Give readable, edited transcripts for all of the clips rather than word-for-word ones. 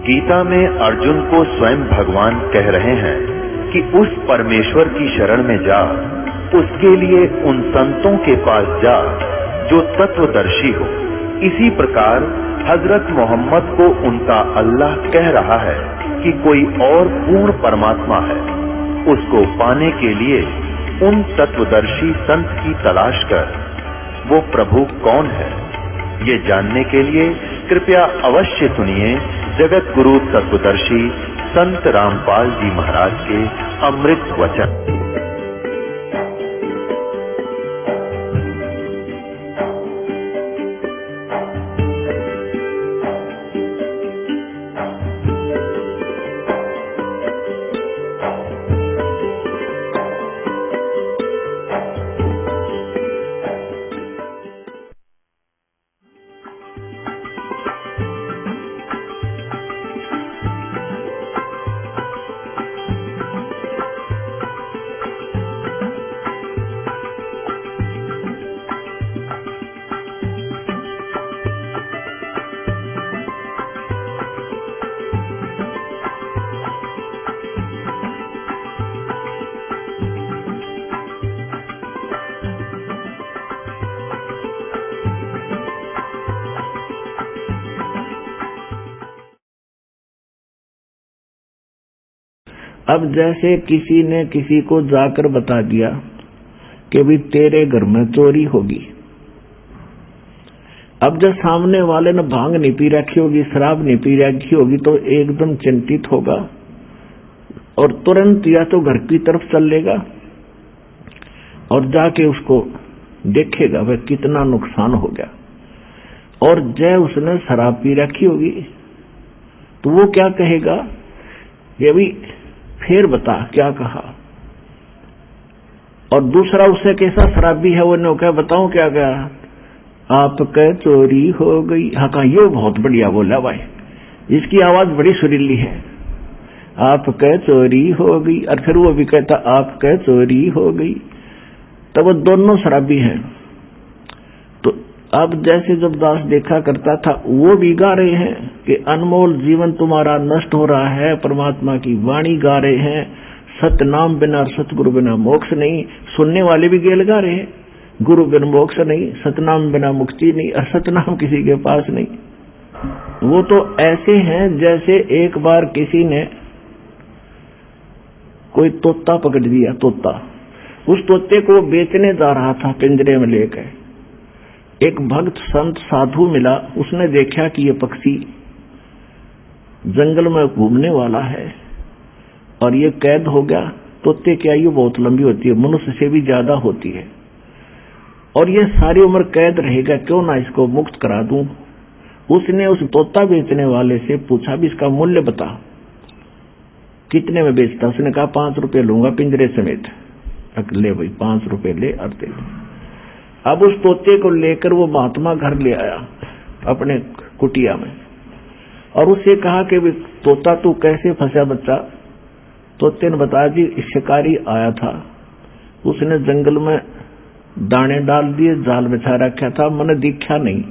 गीता में अर्जुन को स्वयं भगवान कह रहे हैं कि उस परमेश्वर की शरण में जा, उसके लिए उन संतों के पास जा जो तत्वदर्शी हो। इसी प्रकार हजरत मोहम्मद को उनका अल्लाह कह रहा है कि कोई और पूर्ण परमात्मा है। उसको पाने के लिए उन तत्वदर्शी संत की तलाश कर। वो प्रभु कौन है, ये जानने के लिए कृपया अवश्य सुनिए जगत गुरु तत्वदर्शी संत रामपाल जी महाराज के अमृत वचन। अब जैसे किसी ने किसी को जाकर बता दिया कि भी तेरे घर में चोरी होगी। अब जब सामने वाले ने भांग नहीं पी रखी होगी, शराब नहीं पी रखी होगी, तो एकदम चिंतित होगा और तुरंत या तो घर की तरफ चलेगा और जाके उसको देखेगा वह कितना नुकसान हो गया। और जब उसने शराब पी रखी होगी तो वो क्या कहेगा, ये भी फिर बता क्या कहा। और दूसरा उससे कैसा शराबी है वो ने क्या बताऊं क्या कहा, आपके चोरी हो गई। हाँ कहा ये बहुत बढ़िया बोला भाई, इसकी आवाज बड़ी सुरीली है। आपके चोरी हो गई। और फिर वो भी कहता आपके चोरी हो गई। तब वो दोनों शराबी हैं। तो अब जैसे जब दास देखा करता था वो भी गा रहे हैं कि अनमोल जीवन तुम्हारा नष्ट हो रहा है, परमात्मा की वाणी गा रहे हैं, सतनाम बिना और सतगुरु बिना मोक्ष नहीं। सुनने वाले भी गेल गा रहे हैं, गुरु बिन मोक्ष नहीं, सतनाम बिना मुक्ति नहीं और सतनाम किसी के पास नहीं। वो तो ऐसे हैं जैसे एक बार किसी ने कोई तोता पकड़ दिया। तोता, उस तोते को बेचने जा रहा था पिंजरे में लेकर। एक भक्त संत साधु मिला, उसने देखा कि ये पक्षी जंगल में घूमने वाला है और ये कैद हो गया। तोते की आयु बहुत लंबी होती है, मनुष्य से भी ज्यादा होती है, और ये सारी उम्र कैद रहेगा, क्यों ना इसको मुक्त करा दूं। उसने उस तोता बेचने वाले से पूछा भी इसका मूल्य बता, कितने में बेचता। उसने कहा 5 रुपए लूंगा पिंजरे समेत। ले भाई 5 रुपए ले और दे। अब उस तोते को लेकर वो महात्मा घर ले आया अपने कुटिया में और उससे कहा कि तोता तू कैसे फंसा बच्चा। तोते ने बताया जी शिकारी आया था, उसने जंगल में दाने डाल दिए, जाल बिछा रखा था, मैंने दिखा नहीं,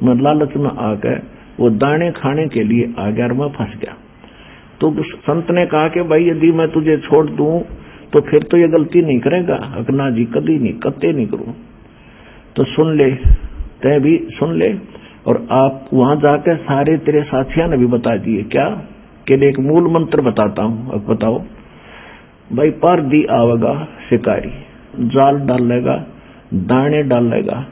मैं लालच में आकर वो दाने खाने के लिए आ गया और मैं फंस गया। तो संत ने कहा कि भाई यदि मैं तुझे छोड़ दूं तो फिर तो ये गलती नहीं करेगा। अगना जी कभी नहीं, कत्ते नहीं करूं। तो सुन ले, तय भी सुन ले। और आप वहां जाकर सारे तेरे साथियों ने भी बता दिए क्या कि एक मूल मंत्र बताता हूं। अब बताओ भाई, पर दी आवेगा शिकारी, जाल डालेगा, दाने डालेगा,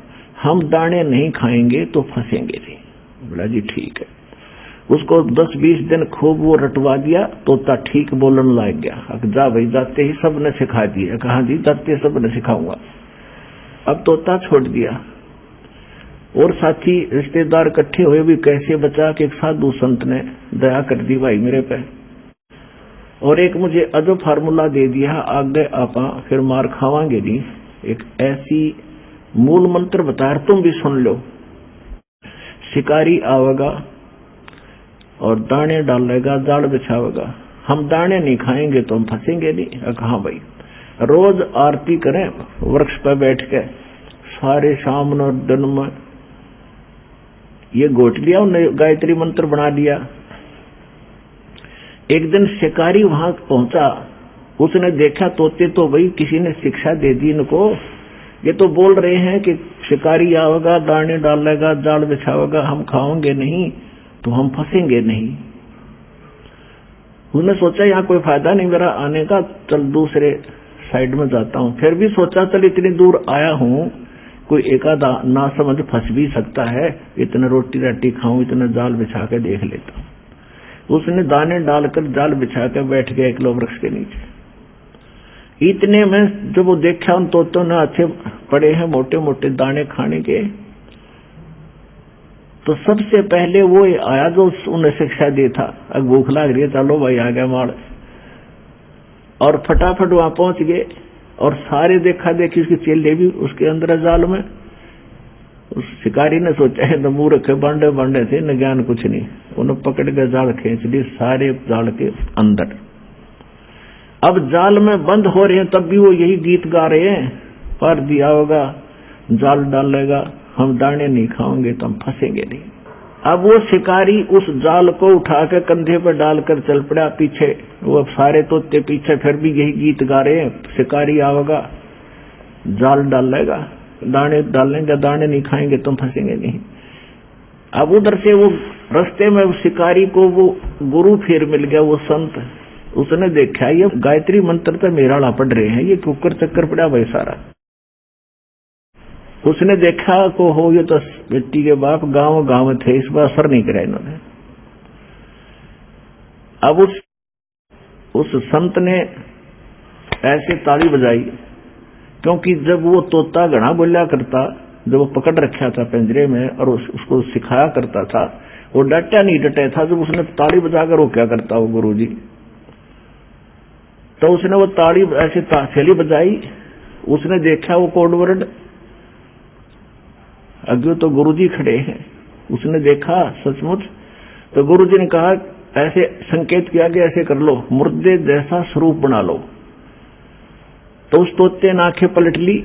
हम दाने नहीं खाएंगे तो फंसेंगे नहीं। बोला जी ठीक है। उसको 10-20 दिन खूब वो रटवा दिया, तोता ठीक बोलने लग गया। जा भाई, जाते ही सब ने सिखा दिया। कहा जी जाते सब ने सिखाऊंगा। अब तोता छोड़ दिया और साथी रिश्तेदार इकट्ठे हुए भी कैसे बचा कि एक साधु संत ने दया कर दी भाई मेरे पे, और एक मुझे अजब फार्मूला दे दिया, आगे आपा फिर मार खावांगे नहीं। एक ऐसी मूल मंत्र बताया, तुम भी सुन लो। शिकारी आवेगा और दाने डालेगा, जाल बिछावेगा, हम दाने नहीं खाएंगे तो हम फंसेंगे नहीं। कहा भाई, रोज आरती करें वृक्ष पर बैठ के, सारे शाम और दिन में ये गोट लिया, उन्हें गायत्री मंत्र बना लिया एक दिन शिकारी वहां पहुंचा, उसने देखा तोते तो वही किसी ने शिक्षा दे दी इनको, ये तो बोल रहे हैं कि शिकारी आवेगा, दाने डालेगा, जाल बिछावेगा, हम खाओगे नहीं तो हम फंसेंगे नहीं। उसने सोचा यहाँ कोई फायदा नहीं मेरा आने का, चल दूसरे साइड में जाता हूँ। फिर भी सोचा चल इतनी दूर आया हूँ, कोई एकादा ना समझ फंस भी सकता है, इतना रोटी राटी खाऊं, इतना जाल बिछा के देख लेता हूँ। उसने दाने डालकर जाल बिछा के बैठ गया एक वृक्ष के नीचे। इतने में जब वो देखा उन तोतों ने अच्छे पड़े हैं मोटे मोटे दाने खाने के, तो सबसे पहले वो आया जो उन्हें शिक्षा दे था, अब भूख लाग रही है, चलो भाई आ गया माड़, और फटाफट वहां पहुंच गए। और सारे देखा देखी उसके चेले भी उसके अंदर जाल में। उस शिकारी ने सोचा है तो मूर्ख बांडे बांडे थे, न ज्ञान कुछ नहीं, उन्हें पकड़ के जाल खींच ली सारे जाल के अंदर। अब जाल में बंद हो रहे हैं तब भी वो यही गीत गा रहे हैं, पर दिया होगा, जाल डालेगा, हम दाने नहीं खाओगे तो हम फंसेंगे नहीं। अब वो शिकारी उस जाल को उठा के कंधे पर डालकर चल पड़ा पीछे। वो सारे तोते पीछे फिर भी यही गीत गा रहे हैं, शिकारी आवेगा, जाल डालेगा, दाने डालेंगे, दाने नहीं खाएंगे तुम फंसेंगे नहीं। अब उधर से वो रास्ते में शिकारी को वो गुरु फिर मिल गया, वो संत। उसने देखा ये गायत्री मंत्र तो मेरा पढ़ रहे हैं, ये कुकर चक्कर पड़ा भाई सारा। उसने देखा को हो ये तो बेटी के बाप गांव गांव थे, इस बार असर नहीं करा इन्होंने। अब उस संत ने ऐसे ताली बजाई, क्योंकि जब वो तोता घना बोलिया करता, जब वो पकड़ रखा था पिंजरे में और उसको सिखाया करता था, वो डटा नहीं डटा था। जब उसने ताली बजाकर वो क्या करता वो गुरुजी, तो उसने वो ताली ऐसे ताली बजाई। उसने देखा वो कोड वर्ड, अगे तो गुरुजी खड़े हैं। उसने देखा सचमुच, तो गुरुजी ने कहा ऐसे संकेत किया कि ऐसे कर लो, मुर्दे जैसा स्वरूप बना लो। तो उस तोते ने आंखें पलट ली,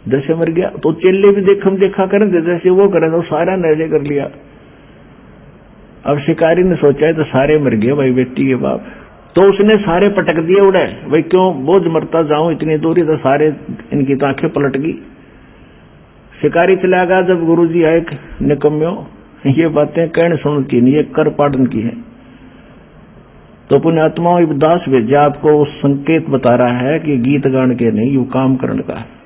जैसे मर गया। तो चेले भी देखा करें जैसे वो करें, तो सारा ने ऐसे कर लिया। अब शिकारी ने सोचा तो सारे मर गए भाई बेटी के बाप। तो उसने सारे पटक दिए उड़े, भाई क्यों बोझ मरता जाऊं इतनी दूरी, तो सारे इनकी आंखें पलट गई। शिकारी चला गया। जब गुरुजी आए, निकम्यो ये बातें कहने सुनती नहीं, ये कर पाड़न की है। तो पुण्यात्माओं दास भेजा आपको उस संकेत बता रहा है कि गीत गान के नहीं, यू काम करने का है।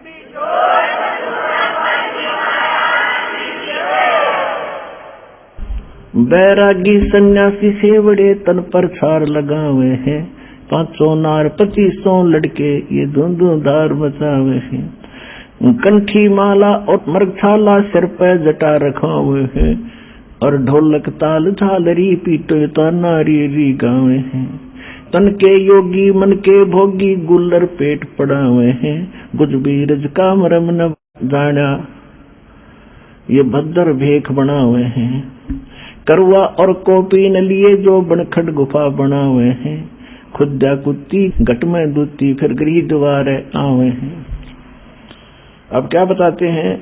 बैरागी सन्यासी सेवड़े तन पर छार लगावे हैं, 500 नार 2500 लड़के ये धुंधुधार मचावे हैं। कंठी माला और मृगछाला सिर पर जटा रखा हुए हैं, और ढोलक ताल झालरी पीटो तो नारी री गावे हैं। तन के योगी मन के भोगी गुल्लर पेट पड़ा हुए हैं, गुज बीरज का मरम न जाना ये भद्र भेख बना हुए हैं। करवा और कोपी न लिए जो बनखट गुफा बना हुए हैं, खुद्दा कुत्ती घट में दूती फिर गृह द्वार आवे हैं। अब क्या बताते हैं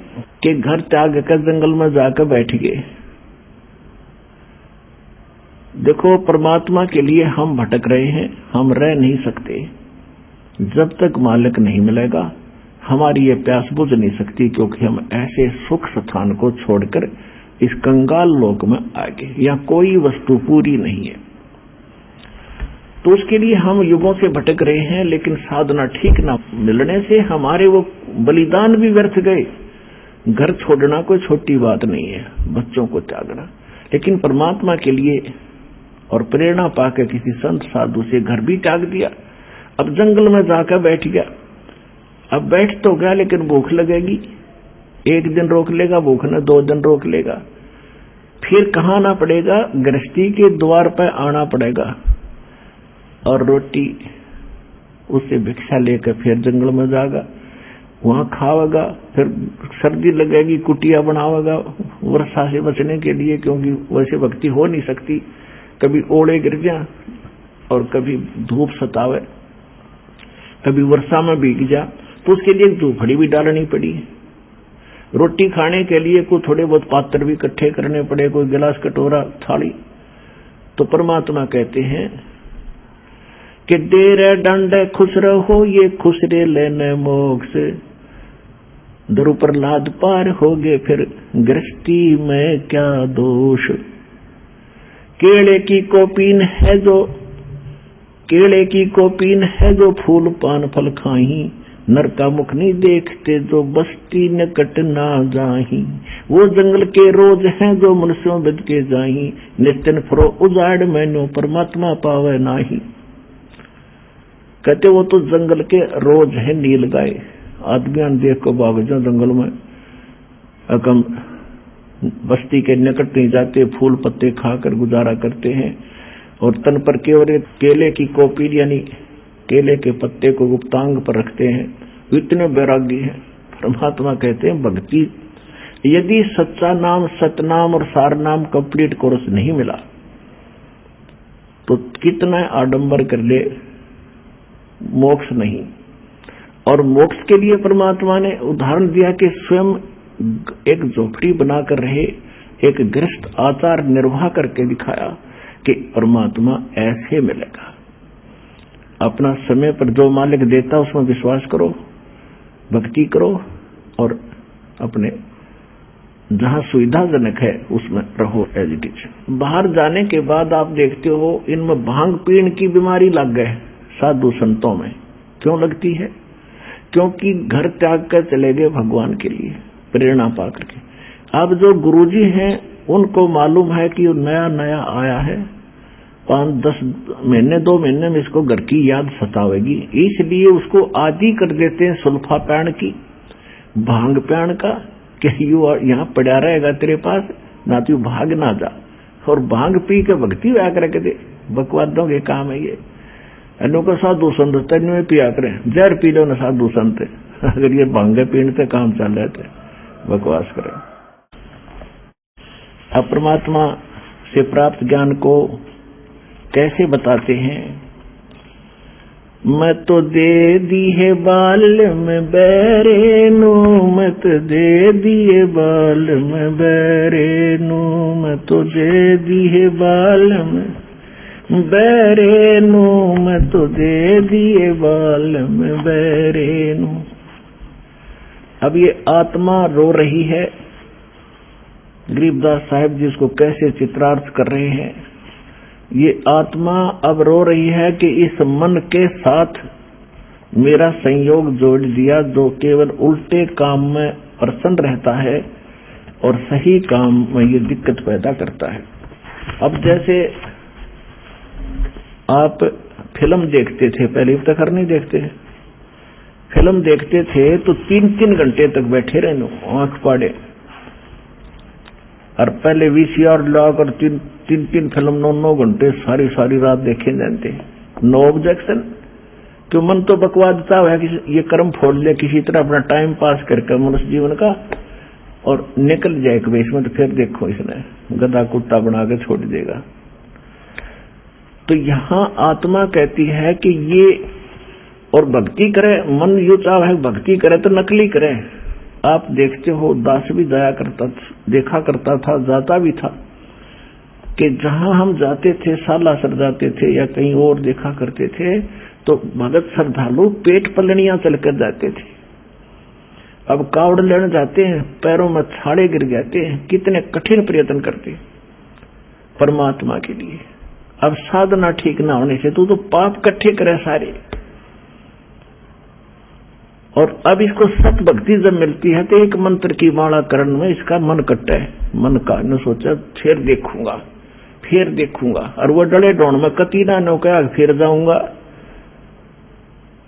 कि घर त्याग कर जंगल में जाकर बैठ गए। देखो परमात्मा के लिए हम भटक रहे हैं, हम रह नहीं सकते। जब तक मालिक नहीं मिलेगा हमारी ये प्यास बुझ नहीं सकती, क्योंकि हम ऐसे सुख स्थान को छोड़कर इस कंगाल लोक में आ गए, यहाँ कोई वस्तु पूरी नहीं है। तो उसके लिए हम युगों से भटक रहे हैं, लेकिन साधना ठीक ना मिलने से हमारे वो बलिदान भी व्यर्थ गए। घर छोड़ना कोई छोटी बात नहीं है, बच्चों को त्यागना, लेकिन परमात्मा के लिए और प्रेरणा पाकर किसी संत साधु से घर भी त्याग दिया। अब जंगल में जाकर बैठ गया। अब बैठ तो गया, लेकिन भूख लगेगी। एक दिन रोक लेगा भूख ने, 2 दिन रोक लेगा, फिर कहाँ आना पड़ेगा, गृहस्थी के द्वार पर आना पड़ेगा और रोटी उससे भिक्षा लेकर फिर जंगल में जाएगा, वहां खावेगा। फिर सर्दी लगेगी, कुटिया बनावेगा वर्षा से बचने के लिए, क्योंकि वैसे भक्ति हो नहीं सकती। कभी ओले गिर जा और कभी धूप सतावे, कभी वर्षा में भीग जा, तो उसके लिए झोपड़ी भी डालनी पड़ी। रोटी खाने के लिए कोई थोड़े बहुत पात्र भी इकट्ठे करने पड़े, कोई गिलास कटोरा थाली। तो परमात्मा कहते हैं कि डेरे डंडे खुश रहो ये खुसरे लेने मोक्ष, दरु प्रहलाद पार हो गए फिर गृहस्थी में क्या दोष। केले की कोपीन है जो, केले की कोपीन है जो फूल पान फल खाही, नर का मुख नहीं देखते जो बस्ती निकट ना जाही। वो जंगल के रोज हैं जो मनुष्यों बिद के जाही, नित्यन फरो उजाड़ मैनो परमात्मा पावे नाही। कहते वो तो जंगल के रोज है नील गाय, आदमी देख को भाग जाओ जंगल में, अकम बस्ती के निकट नहीं जाते, फूल पत्ते खाकर गुजारा करते हैं और तन पर केवल केले की कोपील यानी केले के पत्ते को गुप्तांग पर रखते हैं। इतने वैरागी हैं। परमात्मा कहते हैं भक्ति यदि सच्चा नाम सतनाम और सार नाम कंप्लीट कोर्स नहीं मिला तो कितना आडंबर कर ले, मोक्ष नहीं। और मोक्ष के लिए परमात्मा ने उदाहरण दिया कि स्वयं एक झोपड़ी बनाकर रहे, एक गृहस्थ आचार निर्वाह करके दिखाया कि परमात्मा ऐसे मिलेगा। अपना समय पर जो मालिक देता उसमें विश्वास करो, भक्ति करो और अपने जहां सुविधाजनक है उसमें रहो एज इट इज। बाहर जाने के बाद आप देखते हो इनमें भांग पीने की बीमारी लग गए साधु संतों में। क्यों लगती है? क्योंकि घर त्याग कर चले गए भगवान के लिए प्रेरणा पा करके। अब जो गुरुजी हैं उनको मालूम है कि नया नया आया है, 5-10 महीने 2 महीने में इसको घर की याद सतावेगी, इसलिए उसको आदि कर देते हैं सुल्फा पैण की, भांग पैण का, कि यू यहाँ पड़ा रहेगा तेरे पास ना, तू भाग ना जा। और भांग पी के भक्ति व्या करके दे, बकवादों के काम है ये। अनोखा साधु संत तेन में पिया करें, जहर पी लो ना साधु संत, अगर ये भांग पीने से काम चल रहे थे बकवास करें। अब परमात्मा से प्राप्त ज्ञान को कैसे बताते हैं? मैं तो दे दिए बाल में बैरे नो, मैं तो दे दिए बाल में बैरे नो, मैं तो दे दिए बाल में बैरे नो, मैं तो दे दिए बाल में बैरे नो। अब ये आत्मा रो रही है। गरीबदास साहब जी इसको कैसे चित्रार्थ कर रहे हैं? ये आत्मा अब रो रही है कि इस मन के साथ मेरा संयोग जोड़ दिया जो केवल उल्टे काम में प्रसन्न रहता है और सही काम में ये दिक्कत पैदा करता है। अब जैसे आप फिल्म देखते थे, पहले तक नहीं देखते हैं, फिल्म देखते थे तो 3-3 घंटे तक बैठे रहने आंख पाड़े, और पहले VCR लॉक और 3-3 फिल्म 9-9 घंटे सारी रात देखे जाते। नो ऑब्जेक्शन, क्यों? मन तो बकवादता है कि ये कर्म फोड़ ले किसी तरह अपना टाइम पास करके मनुष्य जीवन का और निकल जाए बेसमेंट, तो फिर देखो इसने गधा कुत्ता बना के छोड़ देगा। तो यहाँ आत्मा कहती है कि ये और भक्ति करे, मन यू चाह है भक्ति करे तो नकली करे। आप देखते हो दास भी जाया करता, देखा करता था, जाता भी था कि जहां हम जाते थे, सालासर जाते थे या कहीं और देखा करते थे, तो भगत श्रद्धालु पेट पलनियां चलकर जाते थे। अब कावड़ लेने जाते हैं, पैरों में छाड़े गिर जाते हैं, कितने कठिन प्रयत्न करते परमात्मा के लिए। अब साधना ठीक ना होने से तो पाप इकट्ठे करे सारे। और अब इसको सत भक्ति जब मिलती है तो एक मंत्र की माला करण में इसका मन कट्टा है, मन का न सोचा फिर देखूंगा, और वो डले डोण में कती ना नौका फिर जाऊंगा।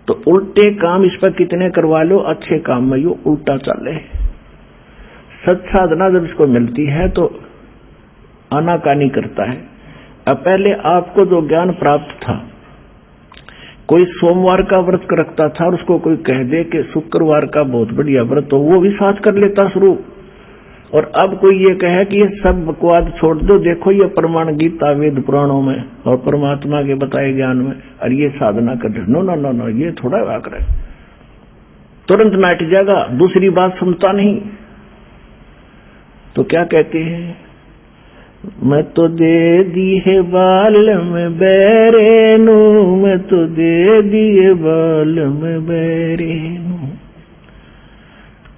तो उल्टे काम इस पर कितने करवा लो, अच्छे काम में यो उल्टा चले। सत साधना जब इसको मिलती है तो आनाकानी करता है। अब पहले आपको जो ज्ञान प्राप्त था, कोई सोमवार का व्रत रखता था और उसको कोई कह दे कि शुक्रवार का बहुत बढ़िया व्रत, तो वो भी साथ कर लेता शुरू। और अब कोई ये कहे कि ये सब बकवाद छोड़ दो, देखो ये प्रमाण गीता वेद पुराणों में और परमात्मा के बताए ज्ञान में, और ये साधना कर दो। नो नो नो नो, ये थोड़ा वाक रहे, तुरंत नाट जाएगा, दूसरी बात सुनता नहीं। तो क्या कहते हैं मैं तो दे दी है बाल में बैरे नू, मैं तो दे दिए बाल में बैरे नू।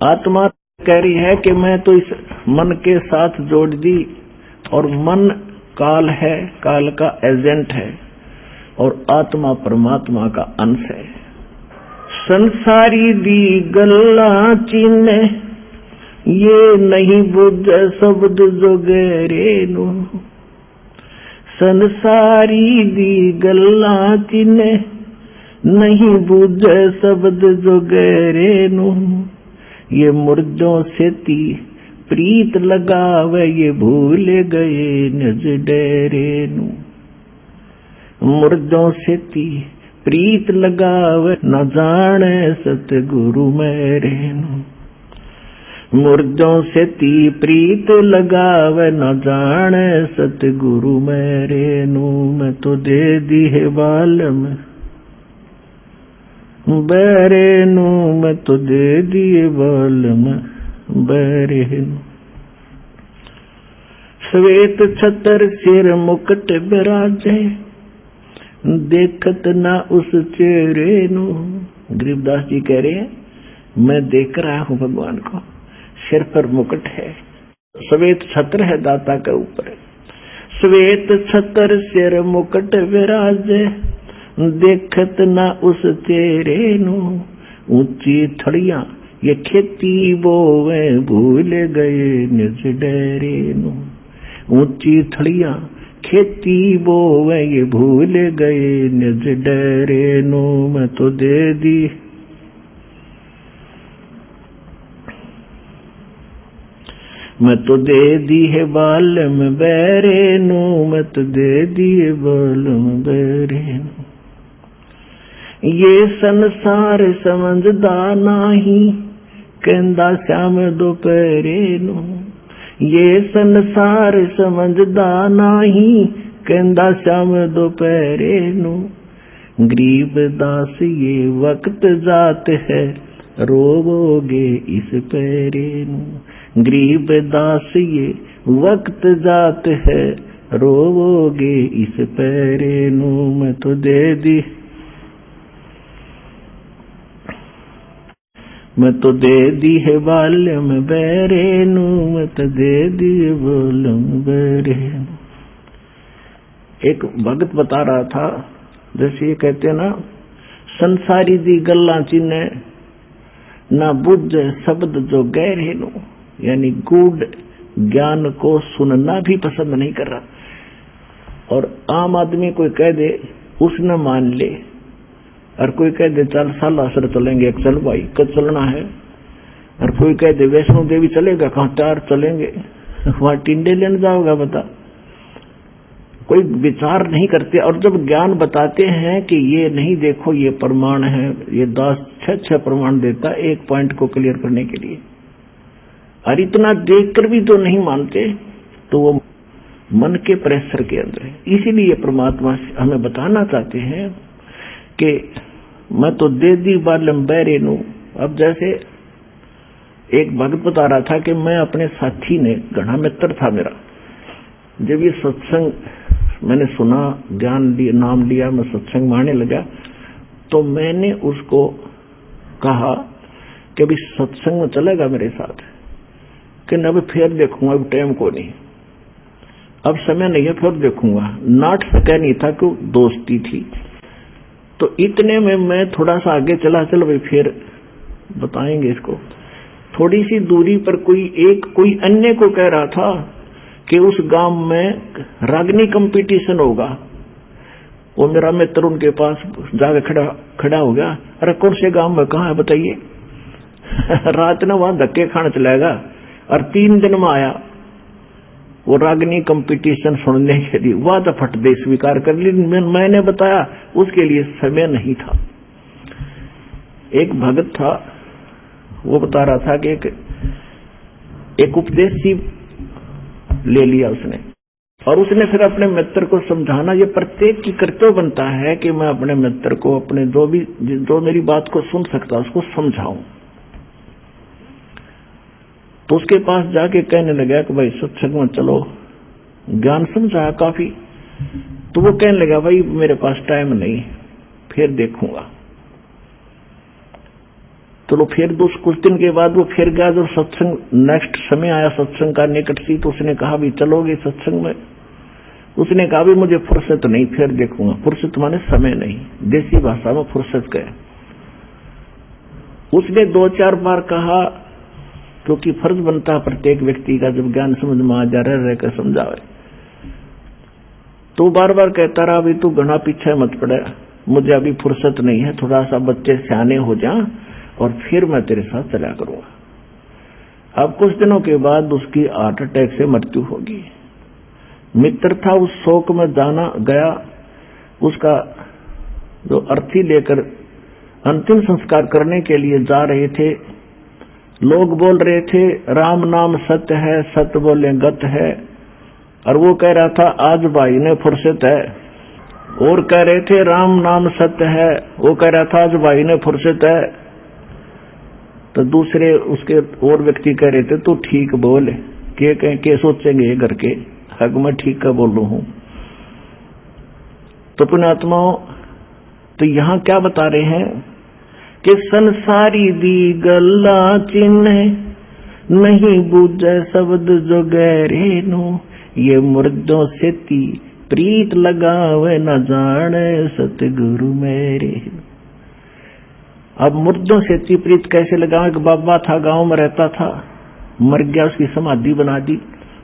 आत्मा कह रही है कि मैं तो इस मन के साथ जोड़ दी, और मन काल है, काल का एजेंट है, और आत्मा परमात्मा का अंश है। संसारी दी गल्ला चीने, ये नहीं बुझे शब्द जो गहरे नू। संसारी दी गल्ला चीने, नहीं बुझे शब्द जो गहरे नू। ये मुर्दों से ती प्रीत लगावे, ये भूल गए निज डेरे नू। मुर्दों से ती प्रीत लगावे, न जाने सतगुरु मेरे नू। मुर्दों से ती प्रीत लगावे, न जाने सतगुरु मेरे नू। मैं तो दे दी है बाल में बैरे नू, मैं तो दे दिए बाल में बैरे नू। श्वेत छतर सिर मुकुट बिराजे, देखत ना उस चेहरे नू। गरीबदास जी कह रहे हैं, मैं देख रहा हूं भगवान को, सिर पर मुकुट है, श्वेत छत्र है दाता के ऊपर। श्वेत छत्र सिर मुकुट विराजे, देखत ना उस चेहरे नू। ऊंची थड़ियां ये खेती बोवे, भूल गए निज डेरे नू। ऊंची थड़ियां खेती बोवे, ये भूल गए निज डेरे नू। मैं तो दे दी मैं तो दे दी है बाल में बैरे नू, मैं तो दे दिए बाल में बैरे नू। ये संसार समझदा नाही, कहंदा श्याम दोपहरे नू। ये संसार समझदा नाही, कहंदा श्याम दोपहरे नू। गरीब दास ये वक्त जात है, रोवोगे इस पैरे नू। गरीब दास ये वक्त जात है, रोवोगे इस पैरे नू। मैं तो दे दी मैं तो दे दी है बाल्य में बैरे नू, मैं तो दे दी बाल्य में बैरे नू। एक भगत बता रहा था, जैसे ये कहते ना, संसारी दी गल्ला चिन्ह ना बुझ शब्द जो गहरे नू, यानी गूढ़ ज्ञान को सुनना भी पसंद नहीं कर रहा। और आम आदमी कोई कह दे उसने मान ले, और कोई कह दे चल सालासर चलेंगे, चल भाई कब चलना है। और कोई कह दे वैष्णो देवी चलेगा, कहाँ 4 चलेंगे, वहां टिंडे लेने जाओगा बता। कोई विचार नहीं करते। और जब ज्ञान बताते हैं कि ये नहीं देखो ये प्रमाण है, ये 10-6 प्रमाण देता है एक पॉइंट को क्लियर करने के लिए, और इतना देखकर भी तो नहीं मानते, तो वो मन के प्रेशर के अंदर है। इसीलिए परमात्मा हमें बताना चाहते हैं कि मैं तो दे दी बालम बैरे नू। अब जैसे एक भक्त बता रहा था कि मैं अपने साथी ने, घना मित्र था मेरा, जब ये सत्संग मैंने सुना, ज्ञान लिया, नाम लिया, मैं सत्संग मानने लगा, तो मैंने उसको कहा कि अभी सत्संग में चलेगा मेरे साथ, कि अब फिर देखूंगा, अब टाइम को नहीं, अब समय नहीं है, फिर देखूंगा। नाट सका नहीं था कि दोस्ती थी। तो इतने में मैं थोड़ा सा आगे चला, चलो भाई फिर बताएंगे इसको। थोड़ी सी दूरी पर कोई अन्य को कह रहा था कि उस गांव में रागनी कंपटीशन होगा। वो मेरा मित्र उनके पास जाकर खड़ा हो गया, अरे कौन से गांव में, कहाँ है बताइए। रात ने वहां धक्के खाने चलेगा, और 3 दिन में आया वो रागनी कंपटीशन सुनने के लिए। वह तो फट दे स्वीकार कर ली, मैंने बताया उसके लिए समय नहीं था। एक भगत था, वो बता रहा था कि एक उपदेश ही ले लिया उसने, और उसने फिर अपने मित्र को समझाना, ये प्रत्येक की कर्तव्य बनता है कि मैं अपने मित्र को, अपने जो मेरी बात को सुन सकता उसको समझाऊं। तो उसके पास जाके कहने लगा कि भाई सत्संग में चलो, ज्ञान समझाया काफी, तो वो कहने लगा भाई मेरे पास टाइम नहीं, फिर देखूंगा। तो फिर कुछ दिन के बाद वो फिर गया। जब सत्संग नेक्स्ट समय आया, सत्संग का निकट सी, तो उसने कहा भी चलोगे सत्संग में? उसने कहा भी मुझे फुर्सत नहीं, फिर देखूंगा। फुर्सत माने समय नहीं, देसी भाषा में फुर्सत कहे। उसने 2-4 बार कहा, क्योंकि फर्ज बनता है प्रत्येक व्यक्ति का जब ज्ञान समझ में आ जा रहकर समझावे, तो बार बार कहता रहा भी तू घना पीछे मत पड़े, मुझे अभी फुर्सत नहीं है, थोड़ा सा बच्चे सियाने हो जा और फिर मैं तेरे साथ चला करूंगा। अब कुछ दिनों के बाद उसकी हार्ट अटैक से मृत्यु होगी। मित्र था, उस शोक में जाना गया, उसका जो अर्थी लेकर अंतिम संस्कार करने के लिए जा रहे थे। लोग बोल रहे थे राम नाम सत्य है, सत्य बोले गत है, और वो कह रहा था आज भाई ने फुर्सत है। और कह रहे थे राम नाम सत्य है, वो कह रहा था आज भाई ने फुर्सत है। तो दूसरे उसके और व्यक्ति कह रहे थे तू ठीक बोल, के सोचेंगे ये करके, हक मैं ठीक का बोल रहा हूं। तो पुण्यात्माओं, तो यहां क्या बता रहे हैं कि संसारी दी गल्ला चिन्ह नहीं बूझे शब्द जो गहरे नो, ये मुर्दों से ती प्रीत लगावे न जाने सतगुरु मेरे। अब मुर्दों से ती प्रीत कैसे लगावे? एक बाबा था, गांव में रहता था, मर गया, उसकी समाधि बना दी,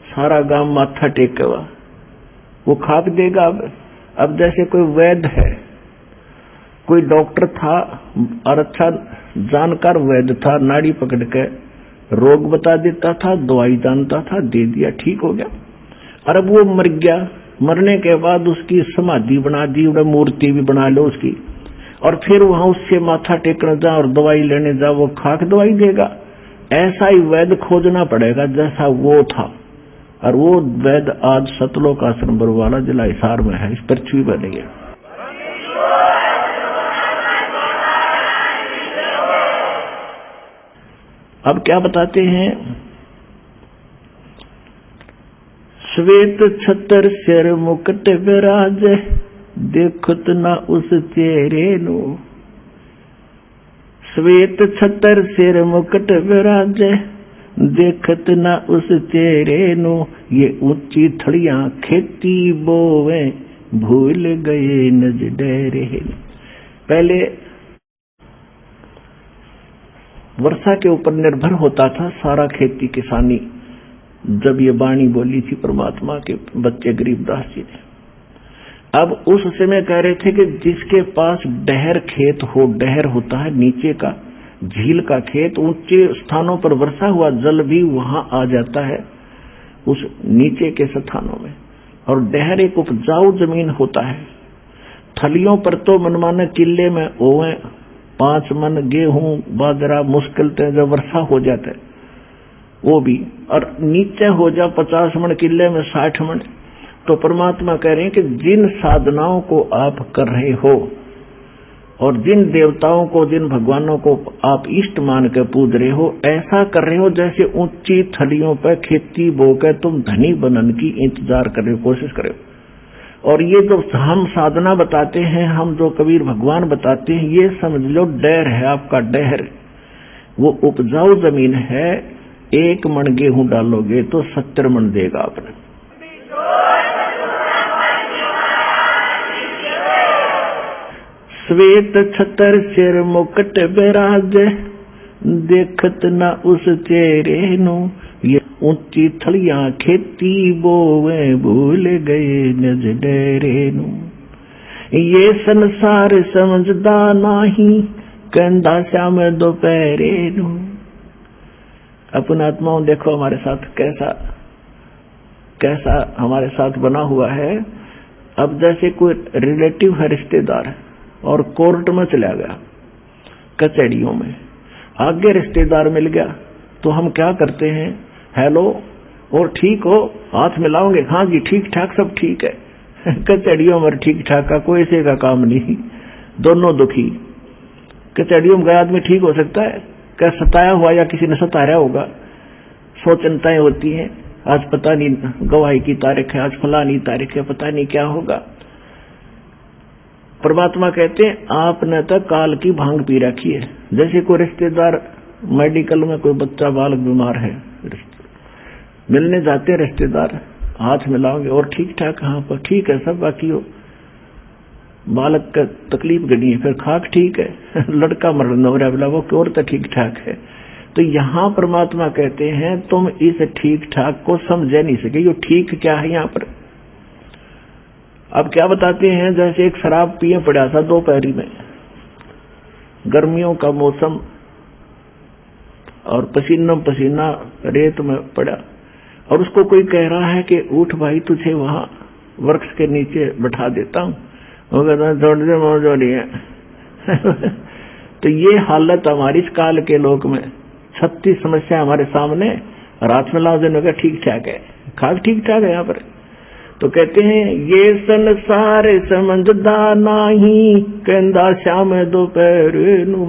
सारा गांव माथा टेका हुआ, वो खाक देगा। अब जैसे कोई वैद्य है, कोई डॉक्टर था और अच्छा जानकार वैद्य था, नाड़ी पकड़ के रोग बता देता था, दवाई जानता था, दे दिया, ठीक हो गया। और अब वो मर गया, मरने के बाद उसकी समाधि बना दी, मूर्ति भी बना लो उसकी, और फिर वहां उससे माथा टेकने जा और दवाई लेने जा, वो खाक दवाई देगा। ऐसा ही वैद्य खोजना पड़ेगा जैसा वो था। और वो वैद्य आज सतलोक आश्रम बरवाला जिला हिसार में है, इस पृथ्वी पर नहीं है। अब क्या बताते हैं? श्वेत छतर सिर मुकुट विराज, देखत ना उस चेहरे नो। श्वेत छतर सिर मुकुट विराज, देखत ना उस चेहरे नो। ये ऊंची थड़ियां खेती बोवे, भूल गए नज डेरे। पहले वर्षा के ऊपर निर्भर होता था सारा खेती किसानी, जब ये वाणी बोली थी परमात्मा के बच्चे गरीबदास जी ने। अब उस समय कह रहे थे कि जिसके पास डहर खेत हो, डहर होता है नीचे का, झील का खेत, ऊंचे स्थानों पर वर्षा हुआ जल भी वहां आ जाता है उस नीचे के स्थानों में। और डहर एक उपजाऊ जमीन होता है। थलियों पर तो मनमाने किले में ओवे 5 मन गेहूं बाजरा मुश्किल से जब वर्षा हो जाता है वो भी, और नीचे हो जा 50 मन किले में 60 मन। तो परमात्मा कह रहे हैं कि जिन साधनाओं को आप कर रहे हो और जिन देवताओं को, जिन भगवानों को आप इष्ट मान के पूज रहे हो, ऐसा कर रहे हो जैसे ऊंची थलियों पर खेती बोकर तुम धनी बनने की इंतजार कर रहे हो, कोशिश कर रहे हो। और ये जो हम साधना बताते हैं, हम जो कबीर भगवान बताते हैं, ये समझ लो डहर है आपका, डहर वो उपजाऊ जमीन है। 1 मन गेहूं डालोगे तो 70 मन देगा आपने। श्वेत छतर सिर मुकुट विराज, देखत न उस चेहरे नु। ये ऊंची थलियां खेती बोवे, भूल गए निज डेरे नु। ये संसार समझदा नाही, कंधा श्याम दोपहरे नु। अपना आत्माओं देखो हमारे साथ कैसा हमारे साथ बना हुआ है। अब जैसे कोई रिलेटिव है, रिश्तेदार है, और कोर्ट में चला गया, कचहरियों में आगे रिश्तेदार मिल गया, तो हम क्या करते हैं? हेलो, और ठीक हो, हाथ मिलाओगे? हाँ जी ठीक ठाक, सब ठीक है। कचहरियों में ठीक ठाक का कोई से का काम नहीं, दोनों दुखी। कचहरियों में गया आदमी ठीक हो सकता है? क्या सताया हुआ या किसी ने सताया होगा? 100 चिंताएं होती हैं। आज पता नहीं गवाही की तारीख है, आज फलानी तारीख है, पता नहीं क्या होगा। परमात्मा कहते हैं आपने तो काल की भांग पी रखी है। जैसे कोई रिश्तेदार मेडिकल में कोई बच्चा बालक बीमार है, मिलने जाते हैं रिश्तेदार, हाथ मिलाओगे और ठीक ठाक, हाँ पर ठीक है सब, बाकी हो बालक का तकलीफ गनी है, फिर खाक ठीक है लड़का मर नवरा बोला वो क्यों तो ठीक ठाक है। तो यहाँ परमात्मा कहते हैं तुम इस ठीक ठाक को समझ नहीं सके, ये ठीक क्या है यहाँ पर। अब क्या बताते हैं, जैसे एक शराब पिए पड़ा था दोपहरी में, गर्मियों का मौसम और पसीना पसीना रेत में पड़ा, और उसको कोई कह रहा है कि उठ भाई तुझे वहां वृक्ष के नीचे बैठा देता हूं, वो कहता है छोड़ दे मौज हो रही है तो ये हालत हमारी इस काल के लोक में, 36 समस्या हमारे सामने, रात में लाओ दिन का ठीक ठाक है, खाक ठीक ठाक है यहाँ पर। तो कहते हैं ये संसार समझदा नाही, कहंदा शाम दोपहर नू,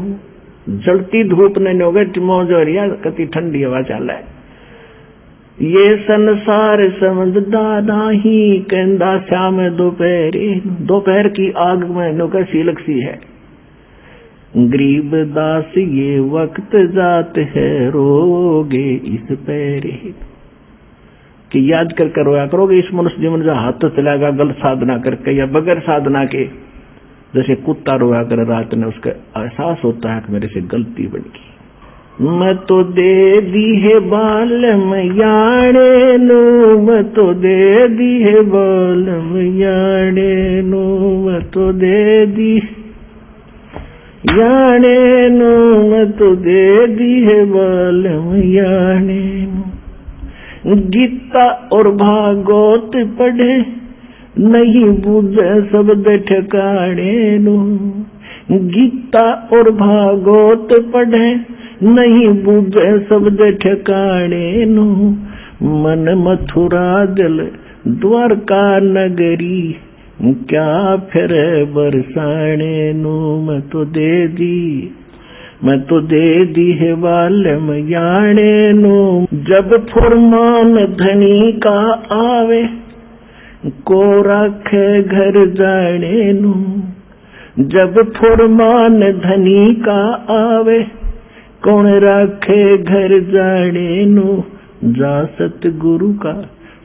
जलती धूप ने नोगे मौज हो रही है, कति ठंडी हवा चल है। ये संसार समझदा नाही, कहंदा शाम दोपहर, दोपहर की आग में नोगा सीलक सी है। गरीब दास ये वक्त जात है, रोगे इस पैरे, कि याद कर रोया करोगे इस मनुष्य जीवन जो हाथ तो चलाएगा गलत साधना करके या बगैर साधना के, जैसे कुत्ता रोया कर रात में, उसका एहसास होता है कि मेरे से गलती बन गई। मैं तो दे दी है बाल मैयाणे नो, मैं तो दे दी है बाल मैयाणे नो, मैं तो दे दी याणे नो, मैं तो दे दी है बाल मैयाणे नो। गीता और भागवत पढ़े नहीं बूझे शब्द ठिकाने नो, गीता और भागवत पढ़े नहीं बूझे शब्द ठिकाने नो। मन मथुरा दिल द्वारका नगरी, क्या फिर बरसाने नो। मैं तो दे दी, मैं तो दे दी है बाल मैयाणे नो। जब फुरमान धनी का आवे, को रखे घर जाने नो। जब फुरमान धनी का आवे, कौन रखे घर जाने नो। जा सतगुरु का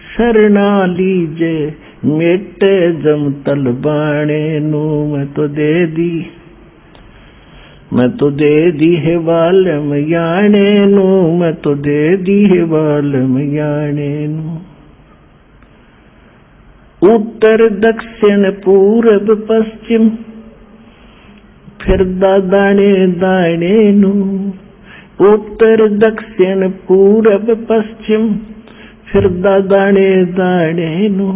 शरणा लीजे, मेटे जम तल बाणे नो। मैं तो दे दी, मैं तो दे दी है बाल मैयाणे नो, मैं तो दे दी है बाल मैयाणे नो। उत्तर दक्षिण पूरब पश्चिम, फिर दाने दाने नो। उत्तर दक्षिण पूरब पश्चिम, फिर दाने दाने नो।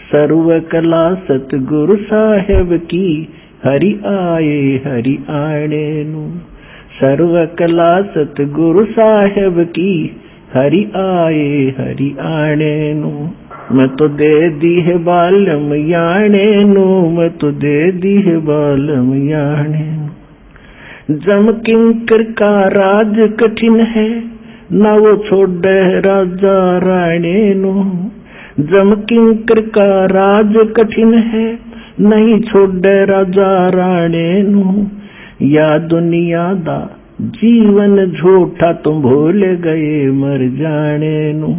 सर्व कला सतगुरु साहेब की, हरि आए हरि आणे नु। सर्व कला सतगुरु साहेब की, हरि आए हरि आणे नु। मैं तो दे दी है बाल मैयाणे नु, मैं तो दे दी है बाल मैयाणे नु। जम किंकर का राज कठिन है, ना वो छोड़े राजा राणे नु। जम किंकर का राज कठिन है, नहीं छोड़े राजा राणे नु। या दुनिया दा जीवन झूठा, तुम भूल गए मर जाने नु।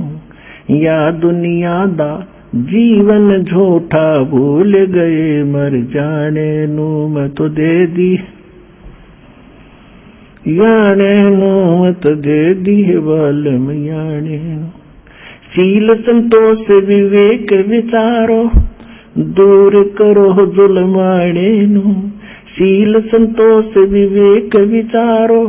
या दुनिया दा जीवन झूठा, भूल गए मर जाने नु। मैं तो दे दी याने नु, मैं तो दे दी है बाल मैयाणे नु। शील संतोष विवेक विचारो, दूर करो जुल्माणे नु। शील संतोष विवेक विचारो,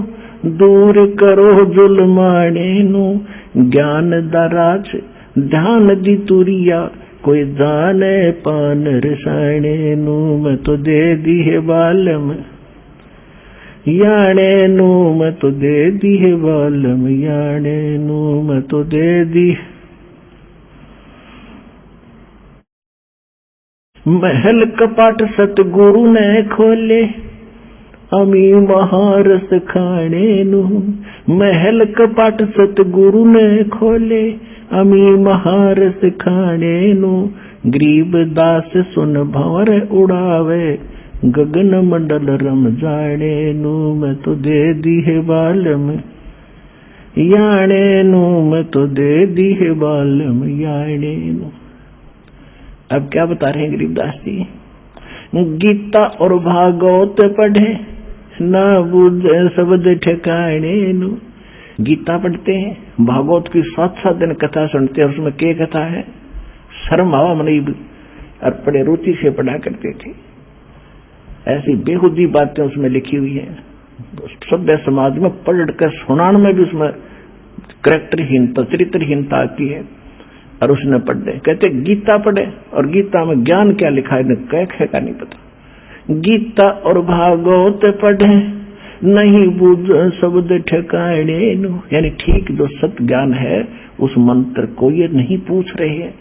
दूर करो जुल्माणे नु। ज्ञान दराज ध्यान दी तुरिया, कोई जाने पान रसाणे नु। मैं तो दे दी है बाल मैयाणे नु, मैं तो दे दी है बाल मैयाणे नु। मैं तो दे दी। महल कपाट सतगुरु ने खोले, अमी महारस खाने नु, महल कपाट सतगुरु ने खोले, अमी महारस खाने नु, गरीब दास सुन भंवर उड़ावे, गगन मंडल रम जाने नु, मैं तो दे दी है बालम याने नु, मैं तो दे दी है बालम याने नु। अब क्या बता रहे हैं गरीबदास जी? गीता और भागवत पढ़े, ना बुझे शब्द ठिकाने नु। गीता पढ़ते हैं, भागवत की 7-7 दिन कथा सुनते हैं, उसमें क्या कथा है? शर्म आवा मनी और बड़े रुचि से पढ़ा करते थे। ऐसी बेहुदी बातें उसमें लिखी हुई है। सभ्य समाज में पढ़ कर सुनाने में भी उसमें करैक्टरहीनता, चरित्रहीनता आती है। और उसने पढ़े, कहते गीता पढ़े, और गीता में ज्ञान क्या लिखा है कह का नहीं पता। गीता और भागवत पढ़े, नहीं बुझ शब्द ठिकाने, यानी ठीक जो सत्य ज्ञान है उस मंत्र को ये नहीं पूछ रहे हैं।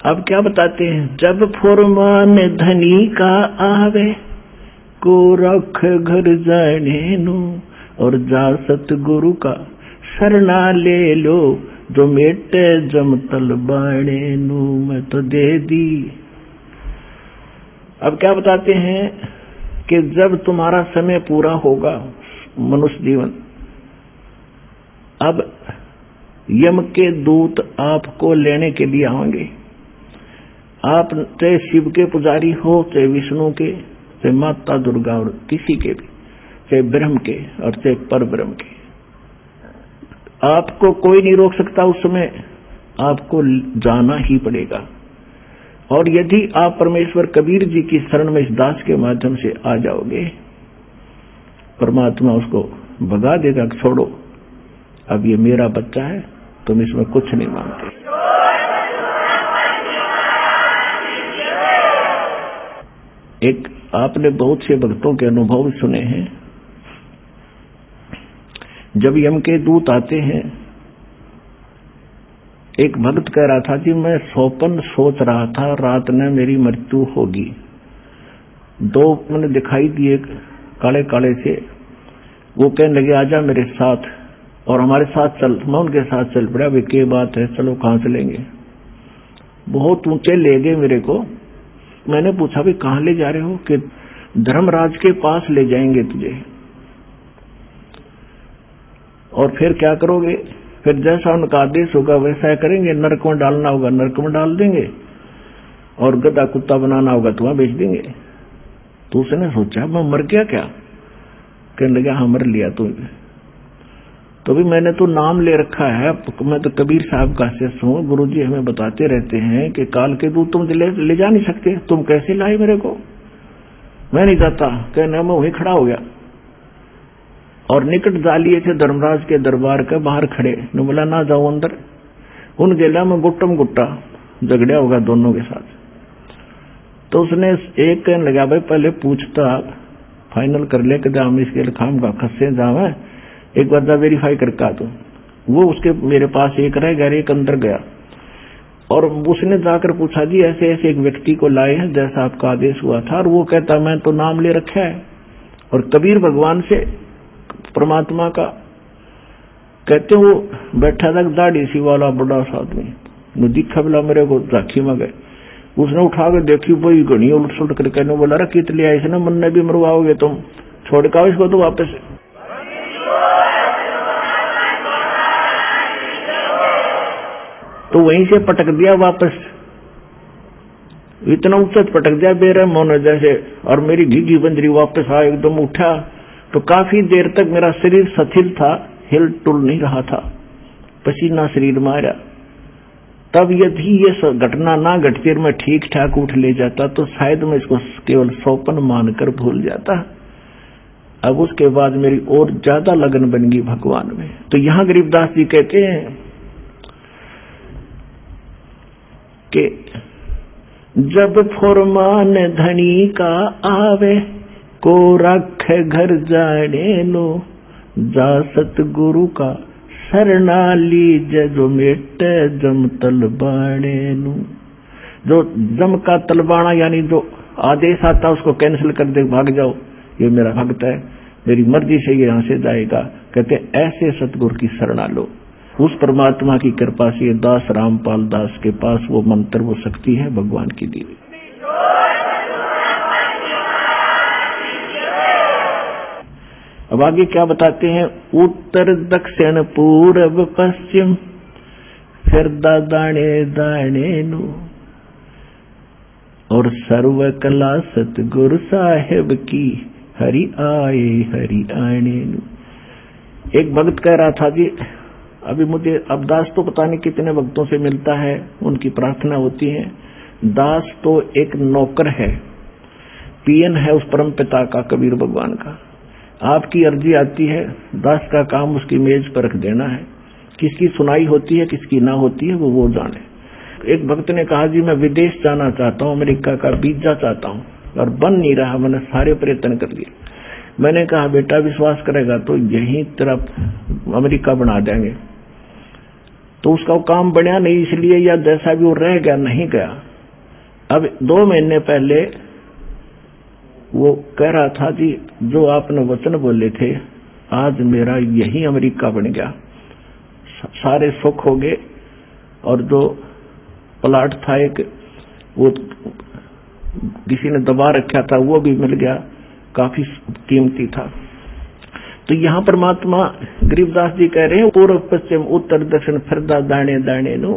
अब क्या बताते हैं? जब फुरमान धनी का आवे, को रख घर जाने नु, और जा सतगुरु का शरणा ले लो, जो मेटे जमतल बाणे नु, मैं तो दे दी। अब क्या बताते हैं कि जब तुम्हारा समय पूरा होगा मनुष्य जीवन, अब यम के दूत आपको लेने के लिए आएंगे। आप चाहे शिव के पुजारी हो, चाहे विष्णु के, चाहे माता दुर्गा और किसी के भी, चाहे ब्रह्म के और चाहे पर ब्रह्म के, आपको कोई नहीं रोक सकता। उस समय आपको जाना ही पड़ेगा। और यदि आप परमेश्वर कबीर जी की शरण में इस दास के माध्यम से आ जाओगे, परमात्मा उसको भगा देगा, छोड़ो अब ये मेरा बच्चा है, तुम इसमें कुछ नहीं मानते। एक आपने बहुत से भक्तों के अनुभव सुने हैं। जब यम के दूत आते हैं, एक भक्त कह रहा था कि मैं स्वप्न सोच रहा था, रात में मेरी मृत्यु होगी। 2 मैंने दिखाई दिए काले काले से, वो कहने लगे आजा मेरे साथ, और हमारे साथ चल। मैं उनके साथ चल पड़ा। वे क्या बात है, चलो कहाँ चलेंगे? बहुत ऊंचे ले गए मेरे को। मैंने पूछा भी कहाँ ले जा रहे हो? कि धर्मराज के पास ले जाएंगे तुझे। और फिर क्या करोगे? फिर जैसा उनका आदेश होगा वैसा करेंगे। नरक में डालना होगा नरक में डाल देंगे, और गधा कुत्ता बनाना होगा तो वहां बेच देंगे। तो उसने सोचा मैं मर गया क्या? कहने लगा हाँ मर लिया तू। तो भी मैंने तो नाम ले रखा है, मैं तो कबीर साहब का शिष्य हूँ। गुरुजी हमें बताते रहते हैं कि काल के दूत तुम ले जा नहीं सकते, तुम कैसे लाए मेरे को? मैं नहीं जाता। कहने मैं वहीं खड़ा हो गया, और निकट जा लिए थे धर्मराज के दरबार के बाहर खड़े। ने बोला ना जाओ अंदर। उन गेला में गुट्टम गुट्टा झगड़ा होगा दोनों के साथ। तो उसने एक कहने लगा भाई पहले पूछता फाइनल कर ले कि हम इसके खाम का खस्से जावे, एक बार जा वेरीफाई करके आ। तो वो उसके मेरे पास एक रह गया, एक अंदर गया, और उसने जाकर पूछा जी ऐसे ऐसे एक व्यक्ति को लाए हैं जैसा आपका आदेश हुआ था। और वो कहता मैं तो नाम ले रखा है, और कबीर भगवान से परमात्मा का कहते वो बैठा था दाढ़ी सी वाला बड़ा सा आदमी, दिखा बोला मेरे को झांकी में गए। उसने उठा के देखी वही घनी उलट सुलट करके बोला रहा कित लिया इसने, मन ने भी मरवाओगे तुम, छोड़ का इसको तो वापस। तो वहीं से पटक दिया वापस, इतना ऊंचा पटक दिया बेरहम होने जैसे। और मेरी घीघी बंजरी वापस आ, एकदम उठा तो काफी देर तक मेरा शरीर शिथिल था, हिल टुल नहीं रहा था, पसीना शरीर में आ रहा। तब यदि ये घटना ना घटती और मैं ठीक ठाक उठ ले जाता तो शायद मैं इसको केवल स्वप्न मानकर भूल जाता। अब उसके बाद मेरी और ज्यादा लगन बन गई भगवान में। तो यहां गरीबदास जी कहते हैं कि जब फुरमान धनी का आवे, को रख घर जाने लो, जा सतगुरु का शरणा लीज, जो मेटे जमतल बाणे नु। जो जम का तलबाना यानी जो आदेश आता उसको कैंसिल कर दे, भाग जाओ, ये मेरा भक्त है, मेरी मर्जी से ये यहां से जाएगा। कहते ऐसे सतगुरु की शरणा लो। उस परमात्मा की कृपा से ये दास रामपाल दास के पास वो मंत्र, वो शक्ति है भगवान की दी हुई। अब आगे क्या बताते हैं, उत्तर दक्षिण पूर्व पश्चिम फिर दाने दाने नु, और सर्व कला सतगुरु साहेब की हरि आए हरि आने नु। एक भक्त कह रहा था जी, अभी मुझे अब दास तो पता नहीं कितने भक्तों से मिलता है, उनकी प्रार्थना होती है। दास तो एक नौकर है, पीएन है उस परम पिता का, कबीर भगवान का। आपकी अर्जी आती है, दास का काम उसकी मेज पर रख देना है। किसकी सुनाई होती है किसकी ना होती है वो जाने। एक भक्त ने कहा जी मैं विदेश जाना चाहता हूँ, अमेरिका का वीजा चाहता हूँ, और बन नहीं रहा, मैंने सारे प्रयत्न कर लिए। मैंने कहा बेटा विश्वास करेगा तो यहीं तरफ अमेरिका बना देंगे। तो उसका काम बढ़िया नहीं, इसलिए या जैसा भी वो रह गया, नहीं गया। अब 2 महीने पहले वो कह रहा था जी जो आपने वचन बोले थे आज मेरा यही अमेरिका बन गया, सारे सुख हो गए, और जो प्लाट था एक वो किसी ने दबा रखा था वो भी मिल गया, काफी कीमती था। तो यहाँ परमात्मा गरीबदास जी कह रहे हैं पूर्व पश्चिम उत्तर दक्षिण फिरदा दाने दाने नो,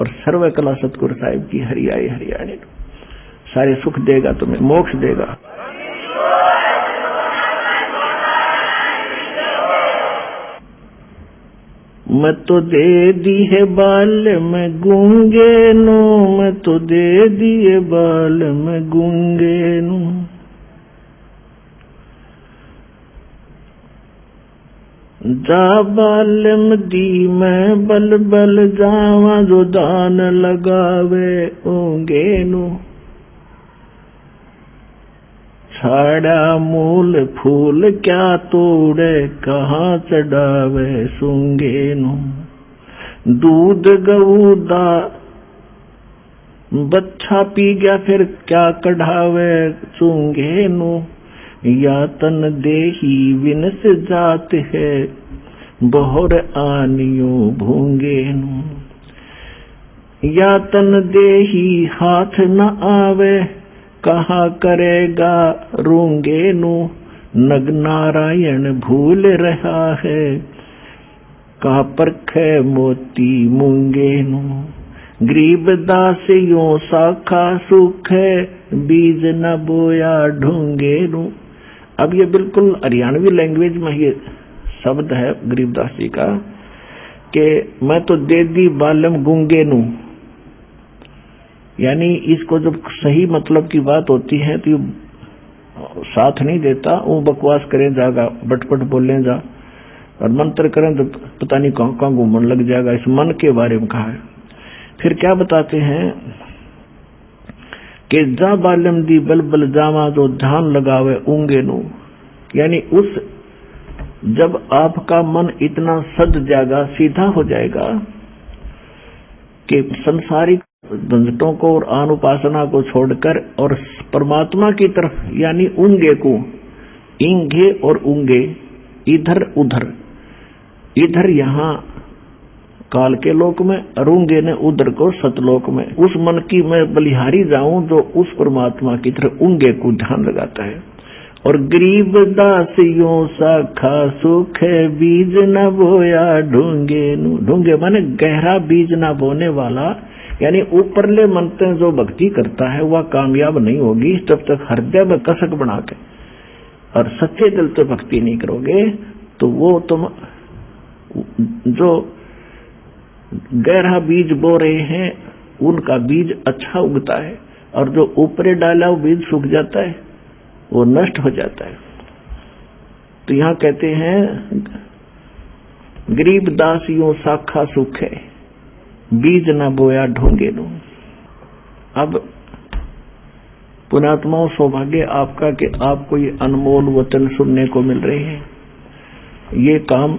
और सर्व कला सतगुरु साहिब की हरियाए हरियाणे नो। सारे सुख देगा तुम्हें, मोक्ष देगा। मैं तो दे दी है बाल में गूंगे नो, मैं तो दे दिए बाल में गूंगे नो। जा बालम दी मैं बल बल जावा, जो दान लगावे ओंगे नु। छाड़ा मूल फूल क्या तोड़े, कहाँ चढ़ावे सूंगे नु। दूध गऊ दा बच्चा पी गया फिर क्या कढ़ावे सूंगे नु। यातन देही विनस जात है, बहुर आनियो भूंगे नु। यातन देही हाथ न आवे, कहा करेगा रूंगे नु। नग नारायण भूल रहा है, कहा परखे मोती मूंगे नु। गरीब दास यो शाखा सुख है, बीज न बोया ढूंगे नु। अब ये बिल्कुल हरियाणवी लैंग्वेज में ये शब्द है गरीबदास जी का कि मैं तो दे दी बालम गूंगे नु, यानी इसको जब सही मतलब की बात होती है तो साथ नहीं देता, वो बकवास करें जाएगा, बटपट बोलें जा, और मंत्र करें तो पता नहीं कहां कहां घूमने लग जाएगा। इस मन के बारे में कहा है। फिर क्या बताते हैं कि जा बालम दी बल बल जावा, जो ध्यान लगावे ऊंगे नु, यानी उस जब आपका मन इतना सद जाएगा, सीधा हो जाएगा कि संसारिक झंझटों को और अनुपासना को छोड़कर और परमात्मा की तरफ, यानी ऊंगे को, इंगे और ऊंगे, इधर उधर, इधर यहाँ काल के लोक में, अरूंगे ने उधर को सतलोक में, उस मन की मैं बलिहारी जाऊं जो उस परमात्मा की तरफ ऊंगे को ध्यान लगाता है। और गरीब दासियों शाखा सुख है, बीज न बोया ढूंगे नु। ढूंगे माने गहरा बीज न बोने वाला, यानी ऊपरले मन से जो भक्ति करता है वह कामयाब नहीं होगी जब तक हृदय में कसक बना के और सच्चे दिल से भक्ति नहीं करोगे। तो वो तुम जो गहरा बीज बो रहे हैं उनका बीज अच्छा उगता है, और जो ऊपरे डाला वो बीज सूख जाता है, वो नष्ट हो जाता है। तो यहाँ कहते हैं गरीब दासियों शाखा सुख है, बीज न बोया ढूंगे नो। अब पुण्यात्माओं सौभाग्य आपका कि आपको ये अनमोल वचन सुनने को मिल रहे हैं। ये काम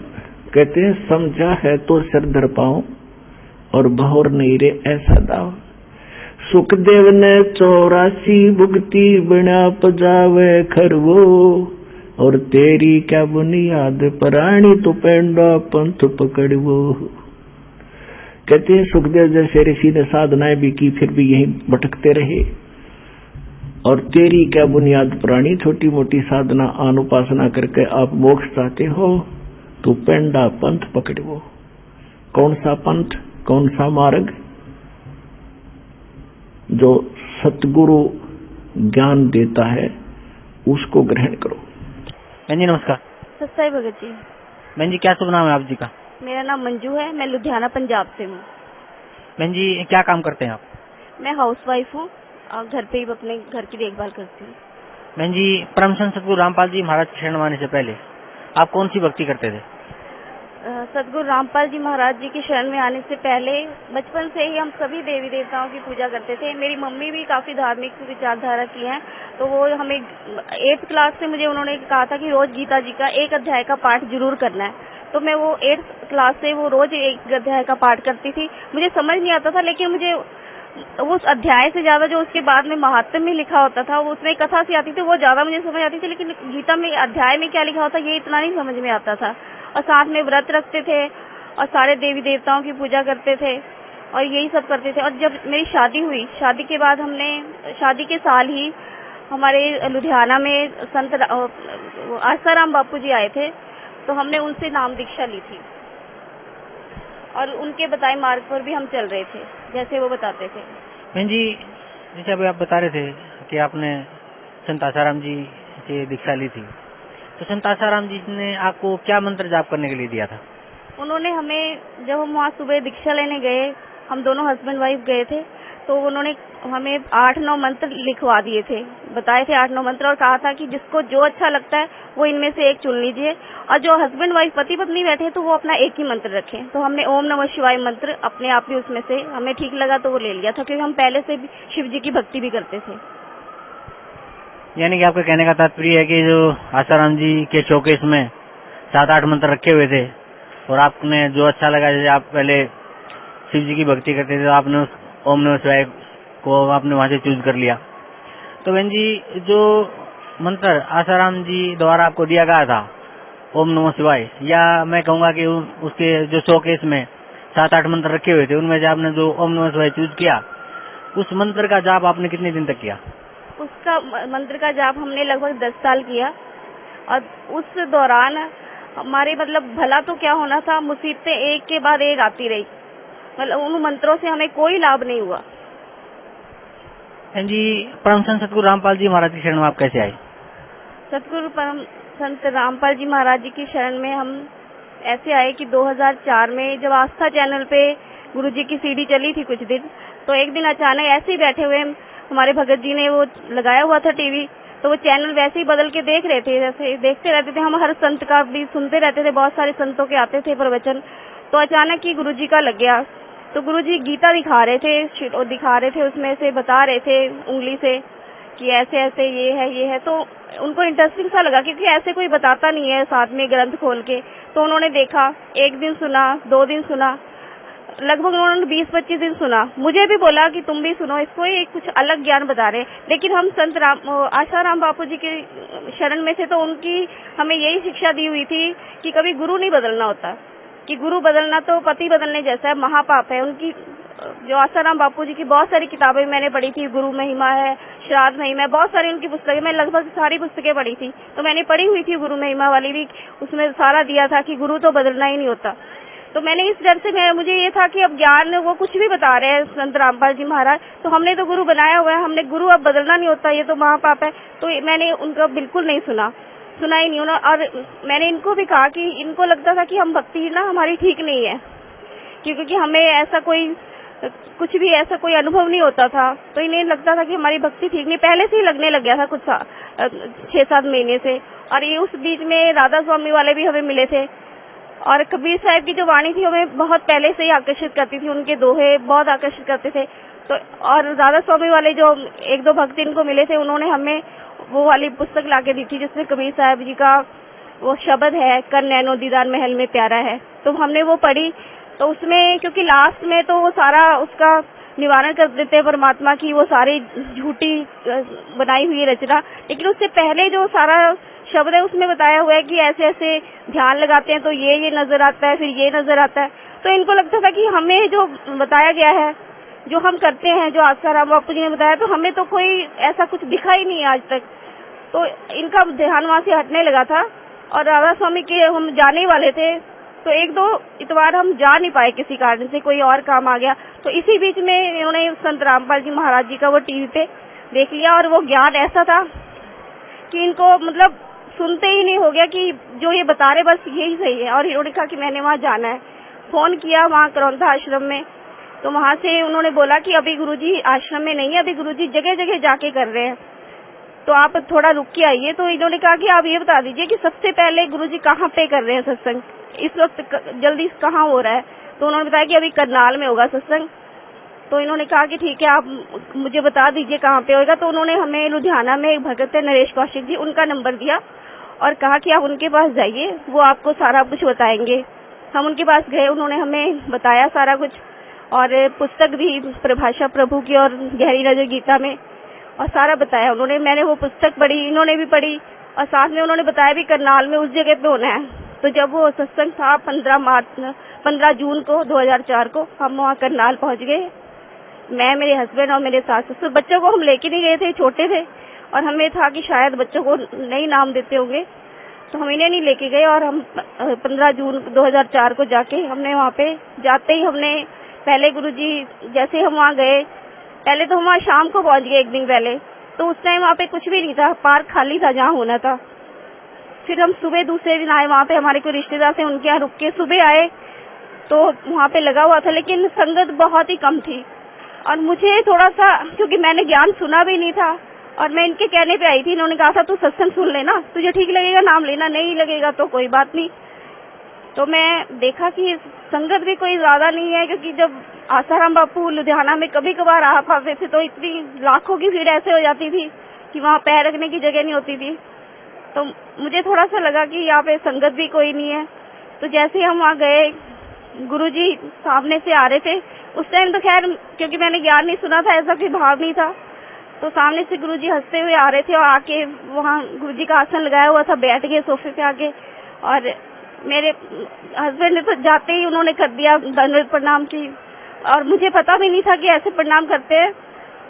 कहते हैं समझा है तो सिर धर पाऊं, और बहुर नहीं रे ऐसा दाव। सुखदेव ने 84 भुगती बिना पजावे खरवो, और तेरी क्या बुनियाद प्राणी तो पेंडा पंथ पकड़वो। कहते हैं सुखदेव जैसे ऋषि ने साधनाएं भी की, फिर भी यही भटकते रहे। और तेरी क्या बुनियाद प्राणी, छोटी मोटी साधना अनुपासना करके आप मोक्ष चाहते हो तो पेंडा पंथ पकड़ो। कौन सा पंथ, कौन सा मार्ग? जो सतगुरु ज्ञान देता है उसको ग्रहण करो। बहन जी नमस्कार। सत्साई भगत जी। बहन जी क्या शुभ नाम है आप जी का? मेरा नाम मंजू है, मैं लुधियाना पंजाब से हूँ। बहन जी क्या काम करते हैं आप? मैं हाउसवाइफ हूँ और घर पे ही अपने घर की देखभाल करती हूँ। बहन जी परम संत सतगुरु रामपाल जी महाराज की शरण आने से पहले आप कौन सी भक्ति करते थे? सतगुरु रामपाल जी महाराज जी की शरण में आने से पहले बचपन से ही हम सभी देवी देवताओं की पूजा करते थे। मेरी मम्मी भी काफी धार्मिक विचारधारा की हैं, तो वो हमें 8th क्लास से मुझे उन्होंने कहा था कि रोज गीता जी का एक अध्याय का पाठ जरूर करना है। तो मैं वो 8th क्लास से वो रोज एक अध्याय का पाठ करती थी। मुझे समझ नहीं आता था, लेकिन मुझे उस अध्याय से ज्यादा जो उसके बाद में महात्म्य में लिखा होता था, वो उसमें कथा सी आती थी, वो ज्यादा मुझे समझ आती थी। लेकिन गीता में अध्याय में क्या लिखा होता ये इतना नहीं समझ में आता था। और साथ में व्रत रखते थे और सारे देवी देवताओं की पूजा करते थे और यही सब करते थे। और जब मेरी शादी हुई, शादी के बाद हमने शादी के साल ही हमारे लुधियाना में संत आसाराम बापू जी आए थे, तो हमने उनसे नाम दीक्षा ली थी और उनके बताए मार्ग पर भी हम चल रहे थे जैसे वो बताते थे। बहन जी जैसे अभी आप बता रहे थे कि आपने संत आसाराम जी से दीक्षा ली थी, तो संत आसाराम जी ने आपको क्या मंत्र जाप करने के लिए दिया था? उन्होंने हमें, जब हम वहाँ सुबह दीक्षा लेने गए, हम दोनों हस्बैंड वाइफ गए थे, तो उन्होंने हमें 8-9 मंत्र लिखवा दिए थे, बताए थे 8-9 मंत्र, और कहा था कि जिसको जो अच्छा लगता है वो इनमें से एक चुन लीजिए, और जो हस्बैंड वाइफ पति पत्नी बैठे तो वो अपना एक ही मंत्र रखें। तो हमने ओम नमः शिवाय मंत्र अपने आप ही उसमें से हमें ठीक लगा तो वो ले लिया था, क्योंकि हम पहले से भी शिव जी की भक्ति भी करते थे। यानी कि आपका कहने का तात्पर्य है कि जो आसाराम जी के शोकेस में 7-8 मंत्र रखे हुए थे और आपने जो अच्छा लगा, जैसे आप पहले शिव जी की भक्ति करते थे तो आपने उस ओम नमः शिवाय को आपने वहां से चूज कर लिया। तो बहन जी जो मंत्र आसाराम जी द्वारा आपको दिया गया था ओम नमः शिवाय, या मैं कहूँगा कि उसके जो शोकेस में 7-8 मंत्र रखे हुए थे उनमें से आपने जो ओम नमः शिवाय चूज किया, उस मंत्र का जाप आपने कितने दिन तक किया? उसका मंत्र का जाप हमने लगभग 10 साल किया, और उस दौरान हमारे मतलब भला तो क्या होना था, मुसीबतें एक के बाद एक आती रही, मतलब उन मंत्रों से हमें कोई लाभ नहीं हुआ। जी परम संत सतगुरु रामपाल जी महाराज की शरण में आप कैसे आए? सतगुरु परम संत रामपाल जी महाराज जी की शरण में हम ऐसे आए कि 2004 में जब आस्था चैनल पे गुरु जी की सीडी चली थी कुछ दिन, तो एक दिन अचानक ऐसे ही बैठे हुए हमारे भगत जी ने वो लगाया हुआ था टीवी, तो वो चैनल वैसे ही बदल के देख रहे थे, जैसे देखते रहते थे। हम हर संत का भी सुनते रहते थे, बहुत सारे संतों के आते थे प्रवचन, तो अचानक ही गुरुजी का लग गया। तो गुरुजी गीता दिखा रहे थे, उसमें से बता रहे थे उंगली से कि ऐसे ऐसे ये है, तो उनको इंटरेस्टिंग सा लगा, क्योंकि ऐसे कोई बताता नहीं है साथ में ग्रंथ खोल के। तो उन्होंने देखा, एक दिन सुना, 2 दिन सुना, लगभग उन्होंने 20-25 दिन सुना। मुझे भी बोला कि तुम भी सुनो, इसको ये कुछ अलग ज्ञान बता रहे। लेकिन हम संत आसाराम बापू जी के शरण में थे, तो उनकी हमें यही शिक्षा दी हुई थी कि कभी गुरु नहीं बदलना होता, कि गुरु बदलना तो पति बदलने जैसा है, महापाप है। उनकी जो आसाराम बापू जी की बहुत सारी किताबें मैंने पढ़ी थी, गुरु महिमा है, श्राद्ध महिमा है, बहुत सारी उनकी पुस्तकें, मैं लगभग सारी पुस्तकें पढ़ी थी, तो मैंने पढ़ी हुई थी गुरु महिमा वाली भी, उसमें सारा दिया था कि गुरु तो बदलना ही नहीं होता। तो मैंने इस डर से मुझे ये था कि अब ज्ञान वो कुछ भी बता रहे हैं संत रामपाल जी महाराज, तो हमने तो गुरु बनाया हुआ है, हमने गुरु अब बदलना नहीं होता, ये तो महापाप है। तो मैंने उनका बिल्कुल नहीं सुना ही नहीं। और मैंने इनको भी कहा कि इनको लगता था कि हम भक्ति ना हमारी ठीक नहीं है, क्योंकि हमें ऐसा कुछ भी ऐसा कोई अनुभव नहीं होता था, तो इन्हें लगता था कि हमारी भक्ति ठीक नहीं, पहले से ही लगने लग गया था कुछ 6-7 महीने से। और ये उस बीच में राधा स्वामी वाले भी हमें मिले थे, और कबीर साहब की जो वाणी थी हमें बहुत पहले से ही आकर्षित करती थी, उनके दोहे बहुत आकर्षित करते थे। तो और राधा स्वामी वाले जो 1-2 भक्त इनको मिले थे, उन्होंने हमें वो वाली पुस्तक लाके दी थी जिसमें कबीर साहब जी का वो शब्द है, कर नैनो दीदार महल में प्यारा है, तो हमने वो पढ़ी। तो उसमें क्योंकि लास्ट में तो वो सारा उसका निवारण कर देते हैं परमात्मा की वो सारी झूठी बनाई हुई रचना। लेकिन उससे पहले जो सारा शब्द है उसमें बताया हुआ है कि ऐसे ऐसे ध्यान लगाते हैं तो ये नजर आता है, फिर ये नजर आता है। तो इनको लगता था कि हमें जो बताया गया है, जो हम करते हैं, जो आसाराम बापू जी ने बताया, तो हमें तो कोई ऐसा कुछ दिखा ही नहीं आज तक। तो इनका ध्यान वहां से हटने लगा था और राधा स्वामी के हम जाने वाले थे, तो एक दो इतवार हम जा नहीं पाए किसी कारण से, कोई और काम आ गया। तो इसी बीच में इन्होंने संत रामपाल जी महाराज जी का वो टीवी पे देख लिया और वो ज्ञान ऐसा था कि इनको मतलब सुनते ही नहीं हो गया कि जो ये बता रहे बस यही सही है। और इन्होंने कहा कि मैंने वहाँ जाना है। फोन किया वहाँ करौंधा आश्रम में, तो वहाँ से उन्होंने बोला कि अभी गुरुजी आश्रम में नहीं है, अभी गुरुजी जगह जगह जाके कर रहे हैं, तो आप थोड़ा रुक के आइए। तो इन्होंने कहा कि आप ये बता दीजिए कि सबसे पहले गुरुजी कहाँ पे कर रहे हैं सत्संग, इस वक्त जल्दी कहाँ हो रहा है। तो उन्होंने बताया कि अभी करनाल में होगा सत्संग। तो इन्होंने कहा कि ठीक है, आप मुझे बता दीजिए कहाँ पे होगा। तो उन्होंने हमें लुधियाना में एक भगत है नरेश कौशिक जी, उनका नंबर दिया और कहा कि आप उनके पास जाइए, वो आपको सारा कुछ बताएंगे। हम उनके पास गए, उन्होंने हमें बताया सारा कुछ और पुस्तक भी प्रभाषा प्रभु की और गहरी नजर गीता में और सारा बताया उन्होंने। मैंने वो पुस्तक पढ़ी, इन्होंने भी पढ़ी और साथ में उन्होंने बताया भी करनाल में उस जगह पे होना है। तो जब वो सत्संग था 15 जून को 2004 को हम वहाँ करनाल पहुँच गए। मैं, मेरे हस्बैंड और मेरे सास ससुर। बच्चों को हम लेके नहीं गए थे, छोटे थे और हमें था कि शायद बच्चों को नहीं नाम देते होंगे, तो हम इन्हें नहीं लेके गए। और हम 15 जून 2004 को जाके हमने वहाँ पे जाते ही हमने पहले गुरुजी, जैसे हम वहाँ गए, पहले तो हम वहाँ शाम को पहुँच गए एक दिन पहले, तो उस टाइम वहाँ पे कुछ भी नहीं था, पार्क खाली था जहाँ होना था। फिर हम सुबह दूसरे दिन आए, वहाँ पे हमारे कोई रिश्तेदार थे, उनके यहाँ रुक के सुबह आए तो वहाँ पे लगा हुआ था, लेकिन संगत बहुत ही कम थी। और मुझे थोड़ा सा, क्योंकि मैंने ज्ञान सुना भी नहीं था और मैं इनके कहने पे आई थी, इन्होंने कहा था तू सत्संग सुन लेना, तुझे ठीक लगेगा नाम लेना, नहीं लगेगा तो कोई बात नहीं। तो मैं देखा कि संगत भी कोई ज्यादा नहीं है, क्योंकि जब आसाराम बापू लुधियाना में कभी कभार आ पाते थे तो इतनी लाखों की भीड़ ऐसे हो जाती थी कि वहाँ पैर रखने की जगह नहीं होती थी। तो मुझे थोड़ा सा लगा कि यहाँ पे संगत भी कोई नहीं है। तो जैसे हम वहाँ गए, गुरुजी सामने से आ रहे थे। उस टाइम तो खैर क्योंकि मैंने ज्ञान नहीं सुना था, ऐसा कोई भाव नहीं था, तो सामने से गुरुजी हंसते हुए आ रहे थे और आके वहाँ गुरुजी का आसन लगाया हुआ था, बैठ गए सोफे पे आके। और मेरे हस्बैंड ने तो जाते ही उन्होंने कर दिया दंडवत प्रणाम की, और मुझे पता भी नहीं था कि ऐसे प्रणाम करते हैं।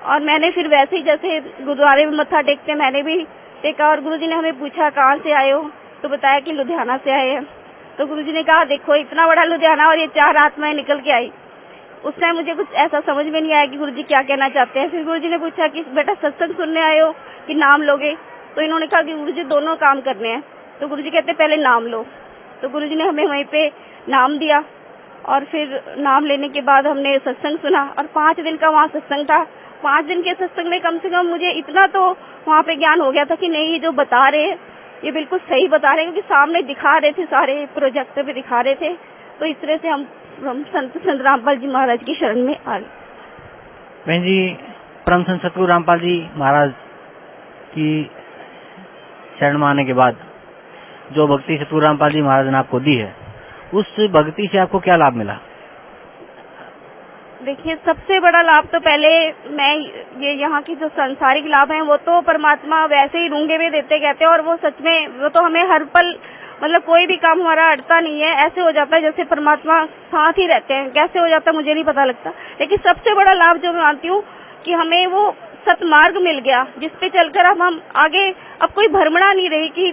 और मैंने फिर वैसे ही जैसे गुरुद्वारे में मत्था टेकते मैंने भी टेका। और गुरुजी ने हमें पूछा कहाँ से आए हो, तो बताया कि लुधियाना से आए हैं। तो गुरुजी ने कहा देखो इतना बड़ा लुधियाना और ये 4 आत्माएं निकल के आई। उस टाइम मुझे कुछ ऐसा समझ में नहीं आया कि गुरुजी क्या कहना चाहते हैं। फिर गुरुजी ने पूछा कि बेटा सत्संग सुनने आए हो कि नाम लोगे, तो इन्होंने कहा कि गुरुजी दोनों काम करने हैं। तो गुरुजी कहते पहले नाम लो। तो गुरुजी ने हमें वहीं पे नाम दिया और फिर नाम लेने के बाद हमने सत्संग सुना और 5 दिन का वहाँ सत्संग था। 5 दिन के सत्संग में कम से कम मुझे इतना तो वहाँ पे ज्ञान हो गया था कि नहीं, ये जो बता रहे हैं ये बिल्कुल सही बता रहे हैं, क्योंकि सामने दिखा रहे थे, सारे प्रोजेक्ट पे दिखा रहे थे। तो इस तरह से हम संत रामपाल जी महाराज की शरण में आ गए। बहन जी, परम संत सतगुरु रामपाल जी महाराज की शरण में आने के बाद जो भक्ति सतगुरु रामपाल जी महाराज ने आपको दी है, उस भक्ति से आपको क्या लाभ मिला? देखिए, सबसे बड़ा लाभ तो पहले मैं ये यहाँ की जो सांसारिक लाभ हैं वो तो परमात्मा वैसे ही रूंगे में देते कहते हैं, और वो सच में वो तो हमें हर पल मतलब कोई भी काम हमारा अटता नहीं है। ऐसे हो जाता है जैसे परमात्मा साथ ही रहते हैं, कैसे हो जाता है मुझे नहीं पता लगता। लेकिन सबसे बड़ा लाभ जो मैं मानती हूँ कि हमें वो सतमार्ग मिल गया, जिस पे चलकर अब हम आगे, अब कोई भ्रमणा नहीं रही कि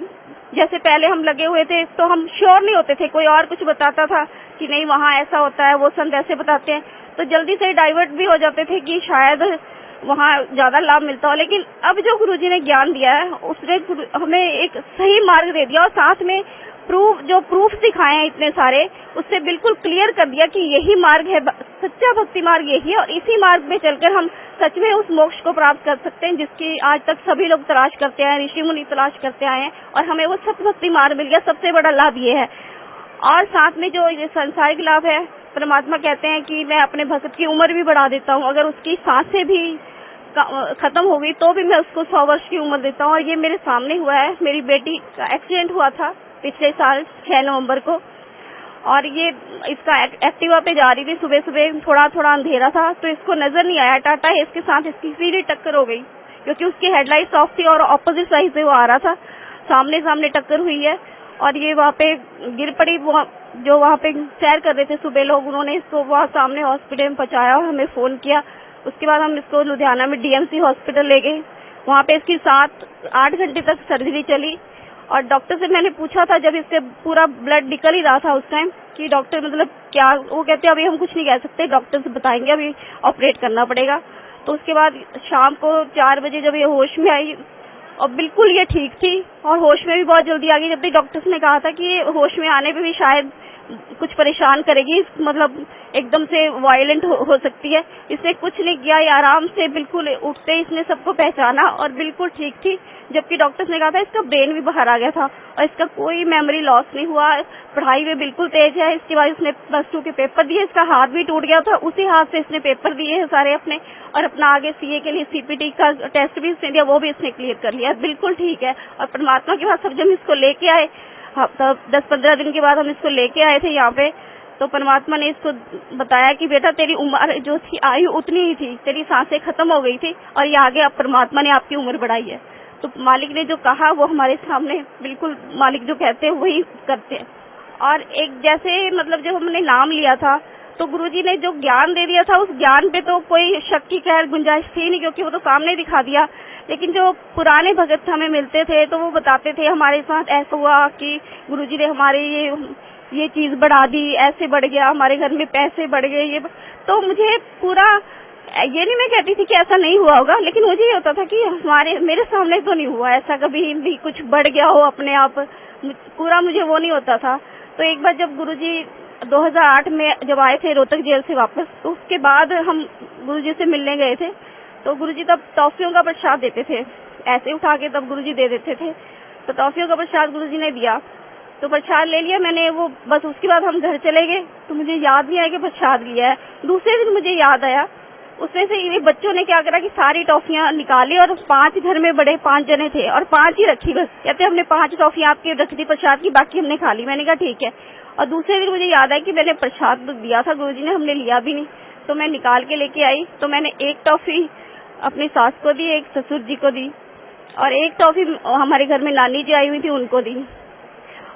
जैसे पहले हम लगे हुए थे तो हम श्योर नहीं होते थे, कोई और कुछ बताता था कि नहीं वहाँ ऐसा होता है, वो संत ऐसे बताते हैं, तो जल्दी से डाइवर्ट भी हो जाते थे कि शायद वहाँ ज्यादा लाभ मिलता हो। लेकिन अब जो गुरुजी ने ज्ञान दिया है उसने हमें एक सही मार्ग दे दिया और साथ में प्रूफ दिखाए हैं इतने सारे, उससे बिल्कुल क्लियर कर दिया कि यही मार्ग है, सच्चा भक्ति मार्ग यही है, और इसी मार्ग में चलकर हम सच में उस मोक्ष को प्राप्त कर सकते हैं जिसकी आज तक सभी लोग तलाश करते आए, ऋषि मुनि तलाश करते आए हैं, और हमें वो सत्य भक्ति मार्ग मिल गया। सबसे बड़ा लाभ ये है। और साथ में जो ये सांसारिक लाभ है, परमात्मा कहते हैं कि मैं अपने भक्त की उम्र भी बढ़ा देता हूँ, अगर उसकी सांसें भी खत्म हो गई तो भी मैं उसको 100 वर्ष की उम्र देता हूँ। और ये मेरे सामने हुआ है। मेरी बेटी का एक्सीडेंट हुआ था पिछले साल 6 नवंबर को, और ये इसका एक्टिवा पे जा रही थी सुबह सुबह, थोड़ा थोड़ा अंधेरा था तो इसको नजर नहीं आया, टाटा है इसके साथ इसकी सीधी टक्कर हो गई क्योंकि उसकी हेडलाइट ऑफ थी और ऑपोजिट साइड से वो आ रहा था, सामने सामने टक्कर हुई है और ये वहाँ पे गिर पड़ी। जो वहाँ पे सैर कर रहे थे सुबह लोग, उन्होंने इसको वहाँ सामने हॉस्पिटल में पहुँचाया और हमें फोन किया। उसके बाद हम इसको लुधियाना में डीएमसी हॉस्पिटल ले गए। वहाँ पे इसकी 7-8 घंटे तक सर्जरी चली और डॉक्टर से मैंने पूछा था जब इससे पूरा ब्लड निकल ही रहा था उस टाइम कि डॉक्टर मतलब क्या, वो कहते अभी हम कुछ नहीं कह सकते, डॉक्टर से बताएंगे, अभी ऑपरेट करना पड़ेगा। तो उसके बाद शाम को 4 बजे जब ये होश में आई और बिल्कुल ये ठीक थी और होश में भी बहुत जल्दी आ गई, जब तक डॉक्टर्स ने कहा था कि ये होश में आने पे भी शायद कुछ परेशान करेगी, मतलब एकदम से वायलेंट हो सकती है। इसने कुछ नहीं किया, ये आराम से बिल्कुल उठते इसने सबको पहचाना और बिल्कुल ठीक थी, जबकि डॉक्टर्स ने कहा था इसका ब्रेन भी बाहर आ गया था और इसका कोई मेमोरी लॉस नहीं हुआ, पढ़ाई में बिल्कुल तेज है। इसके बाद इसने +2 के पेपर दिए, इसका हाथ भी टूट गया था, उसी हाथ से इसने पेपर दिए हैं सारे अपने, और अपना आगे सीए के लिए सीपीटी का टेस्ट भी इसने दिया, वो भी इसने क्लियर कर लिया, बिल्कुल ठीक है। और परमात्मा के पास सब जब इसको लेके आए, तब 10-15 दिन के बाद हम इसको लेके आए थे यहाँ पे, तो परमात्मा ने इसको बताया कि बेटा तेरी उम्र जो थी आयु उतनी ही थी, तेरी सांसें खत्म हो गई थी और ये आगे अब परमात्मा ने आपकी उम्र बढ़ाई है। तो मालिक ने जो कहा वो हमारे सामने बिल्कुल मालिक जो कहते हैं वही करते हैं। और एक जैसे मतलब जब हमने नाम लिया था तो गुरुजी ने जो ज्ञान दे दिया था, उस ज्ञान पे तो कोई शक की खैर गुंजाइश थी नहीं क्योंकि वो तो सामने दिखा दिया। लेकिन जो पुराने भगत हमें मिलते थे तो वो बताते थे हमारे साथ ऐसा हुआ कि गुरुजी ने हमारे ये चीज बढ़ा दी, ऐसे बढ़ गया, हमारे घर में पैसे बढ़ गए, ये तो मुझे पूरा, ये नहीं मैं कहती थी कि ऐसा नहीं हुआ होगा, लेकिन मुझे ये होता था कि मेरे सामने तो नहीं हुआ ऐसा, कभी भी कुछ बढ़ गया हो अपने आप, पूरा मुझे वो नहीं होता था। तो एक बार जब गुरुजी 2008 में जब आए थे रोहतक जेल से वापस, तो उसके बाद हम गुरुजी से मिलने गए थे, तो गुरुजी तब टॉफियों का प्रसाद देते थे, ऐसे उठा के तब गुरुजी दे देते थे, तो टॉफियों का प्रसाद गुरुजी ने दिया, तो प्रसाद ले लिया मैंने, वो बस उसके बाद हम घर चले गए, तो मुझे याद नहीं आया कि प्रसाद लिया है। दूसरे दिन मुझे याद आया, उसमें से ये बच्चों ने क्या करा कि सारी टॉफियां निकाली और 5 घर में बड़े 5 जने थे और 5 ही रखी, बस कहते हमने 5 टॉफियां आपकी रखी थी प्रसाद की, बाकी हमने खा ली। मैंने कहा ठीक है। और दूसरे दिन मुझे याद आया कि मैंने प्रसाद दिया था गुरुजी ने, हमने लिया भी नहीं, तो मैं निकाल के लेके आई, तो मैंने एक टॉफी अपनी सास को दी, एक ससुर जी को दी, और एक टॉफी हमारे घर में नानी जी आई हुई थी उनको दी,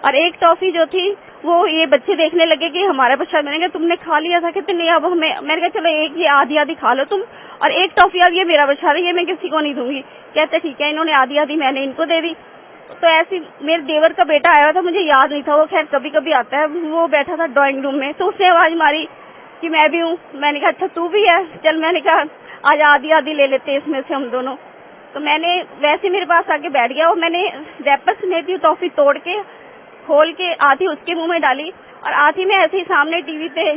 और एक टॉफी जो थी वो ये बच्चे देखने लगे कि हमारा प्रसाद, मैंने कहा तुमने खा लिया था, कहते नहीं अब हमें, मैंने कहा चलो एक ये आधी खा लो तुम, और एक टॉफी अब ये मेरा प्रसाद है, ये मैं किसी को नहीं दूंगी। कहते ठीक है, इन्होंने आधी मैंने इनको दे दी। तो ऐसी मेरे देवर का बेटा आया था, मुझे याद नहीं था, वो खैर कभी कभी आता है, वो बैठा था ड्राइंग रूम में, तो उसने आवाज मारी कि मैं भी हूँ। मैंने कहा अच्छा तू भी है, चल, मैंने कहा आज आधी ले लेते हैं इसमें से हम दोनों। तो मैंने वैसे मेरे पास आके बैठ गया और मैंने रैपर समेत ही टॉफी तोड़ के खोल के आधी उसके मुंह में डाली और आधी में ऐसे ही सामने टीवी पे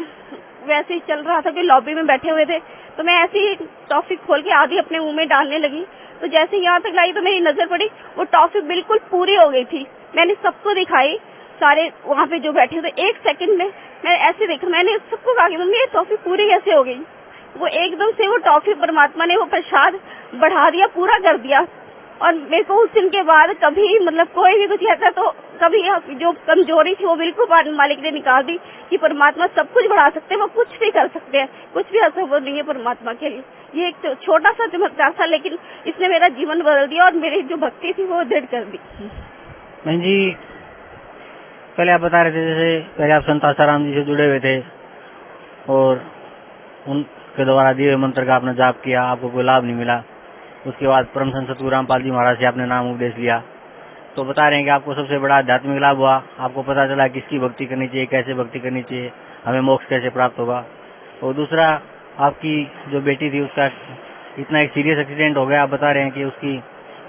वैसे ही चल रहा था कि लॉबी में बैठे हुए थे, तो मैं ऐसे ही टॉफी खोल के आधी अपने मुंह में डालने लगी। तो जैसे यहाँ तक लाई तो मेरी नजर पड़ी, वो टॉफी बिल्कुल पूरी हो गई थी। मैंने सबको दिखाई, सारे वहाँ पे जो बैठे थे, 1 सेकंड में मैं ऐसे देखा, मैंने सबको कहा कि मम्मी ये टॉफी पूरी कैसे हो गई। वो एकदम से वो टॉफी परमात्मा ने वो प्रसाद बढ़ा दिया, पूरा कर दिया। और मेरे को उस दिन के बाद कभी मतलब कोई भी कुछ कहता तो कभी जो कमजोरी थी वो बिल्कुल मालिक ने निकाल दी कि परमात्मा सब कुछ बढ़ा सकते हैं, वो कुछ भी कर सकते हैं, कुछ भी असंभव नहीं है परमात्मा के लिए। ये एक छोटा सा चमत्कार था, लेकिन इसने मेरा जीवन बदल दिया और मेरी जो भक्ति थी वो दृढ़ कर दी। बहन जी, पहले आप बता रहे थे जैसे पहले आप संत आसाराम जी से जुड़े हुए थे और उनके द्वारा दिए हुए मंत्र का आपने जाप किया, आपको कोई लाभ नहीं मिला। उसके बाद परम संत सतगुरु रामपाल जी महाराज से आपने नाम उपदेश लिया, तो बता रहे हैं कि आपको सबसे बड़ा आध्यात्मिक लाभ हुआ, आपको पता चला किसकी भक्ति करनी चाहिए, कैसे भक्ति करनी चाहिए, हमें मोक्ष कैसे प्राप्त होगा। और दूसरा, आपकी जो बेटी थी उसका इतना एक सीरियस एक्सीडेंट हो गया, आप बता रहे हैं कि उसकी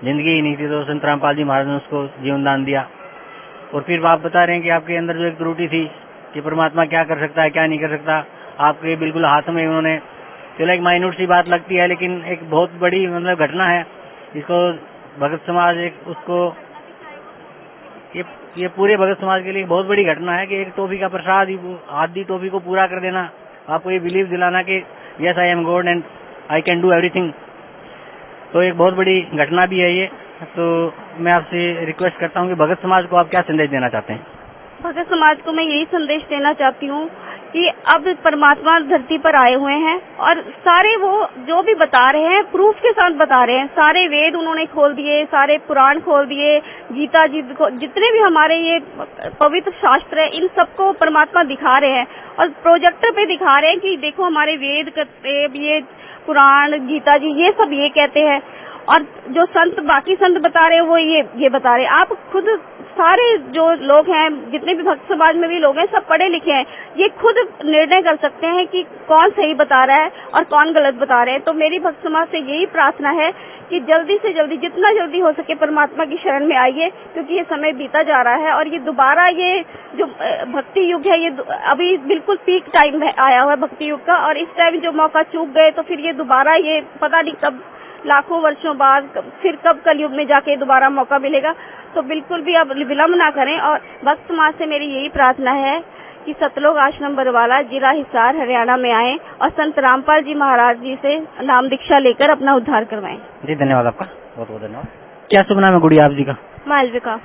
जिंदगी ही नहीं थी, तो संत रामपाल जी महाराज ने उसको जीवन दान दिया। और फिर आप बता रहे हैं कि आपके अंदर जो एक त्रुटि थी कि परमात्मा क्या कर सकता है क्या नहीं कर सकता, आपके बिल्कुल हाथ में उन्होंने, चलो एक माइन्यूट सी बात लगती है लेकिन एक बहुत बड़ी मतलब घटना है, इसको भगत समाज एक उसको ये पूरे भगत समाज के लिए बहुत बड़ी घटना है कि एक टॉफी का प्रसाद आधी टॉफी को पूरा कर देना, आपको ये बिलीव दिलाना कि yes I am God and I can do everything. तो एक बहुत बड़ी घटना भी है ये। तो मैं आपसे रिक्वेस्ट करता हूँ कि भगत समाज को आप क्या संदेश देना चाहते हैं? भगत समाज को मैं यही संदेश देना चाहती हूँ कि अब परमात्मा धरती पर आए हुए हैं और सारे वो जो भी बता रहे हैं प्रूफ के साथ बता रहे हैं। सारे वेद उन्होंने खोल दिए, सारे पुराण खोल दिए, गीता जी जितने भी हमारे ये पवित्र शास्त्र है, इन सबको परमात्मा दिखा रहे हैं और प्रोजेक्टर पे दिखा रहे हैं कि देखो हमारे वेद करते, ये पुराण, गीता जी, ये सब ये कहते हैं। और जो संत, बाकी संत बता रहे हैं वो ये बता रहे हैं। आप खुद सारे जो लोग हैं, जितने भी भक्त समाज में भी लोग हैं, सब पढ़े लिखे हैं, ये खुद निर्णय कर सकते हैं कि कौन सही बता रहा है और कौन गलत बता रहे हैं। तो मेरी भक्त समाज से यही प्रार्थना है कि जल्दी से जल्दी, जितना जल्दी हो सके परमात्मा की शरण में आइए, क्योंकि ये समय बीता जा रहा है और ये दोबारा ये जो भक्ति युग है, ये अभी बिल्कुल पीक टाइम आया हुआ है भक्ति युग का। और इस टाइम जो मौका चूक गए तो फिर ये दोबारा, ये पता नहीं कब, लाखों वर्षों बाद फिर कब कलयुग में जाके दोबारा मौका मिलेगा। तो बिल्कुल भी अब विलम्ब ना करें। और भक्त समाज से मेरी यही प्रार्थना है कि सतलोक आश्रम बरवाला, जिला हिसार, हरियाणा में आए और संत रामपाल जी महाराज जी से नाम दीक्षा लेकर अपना उद्धार करवाएं। जी धन्यवाद आपका, बहुत बहुत धन्यवाद। क्या शुभ नाम है गुड़िया आप जी का? मालविका।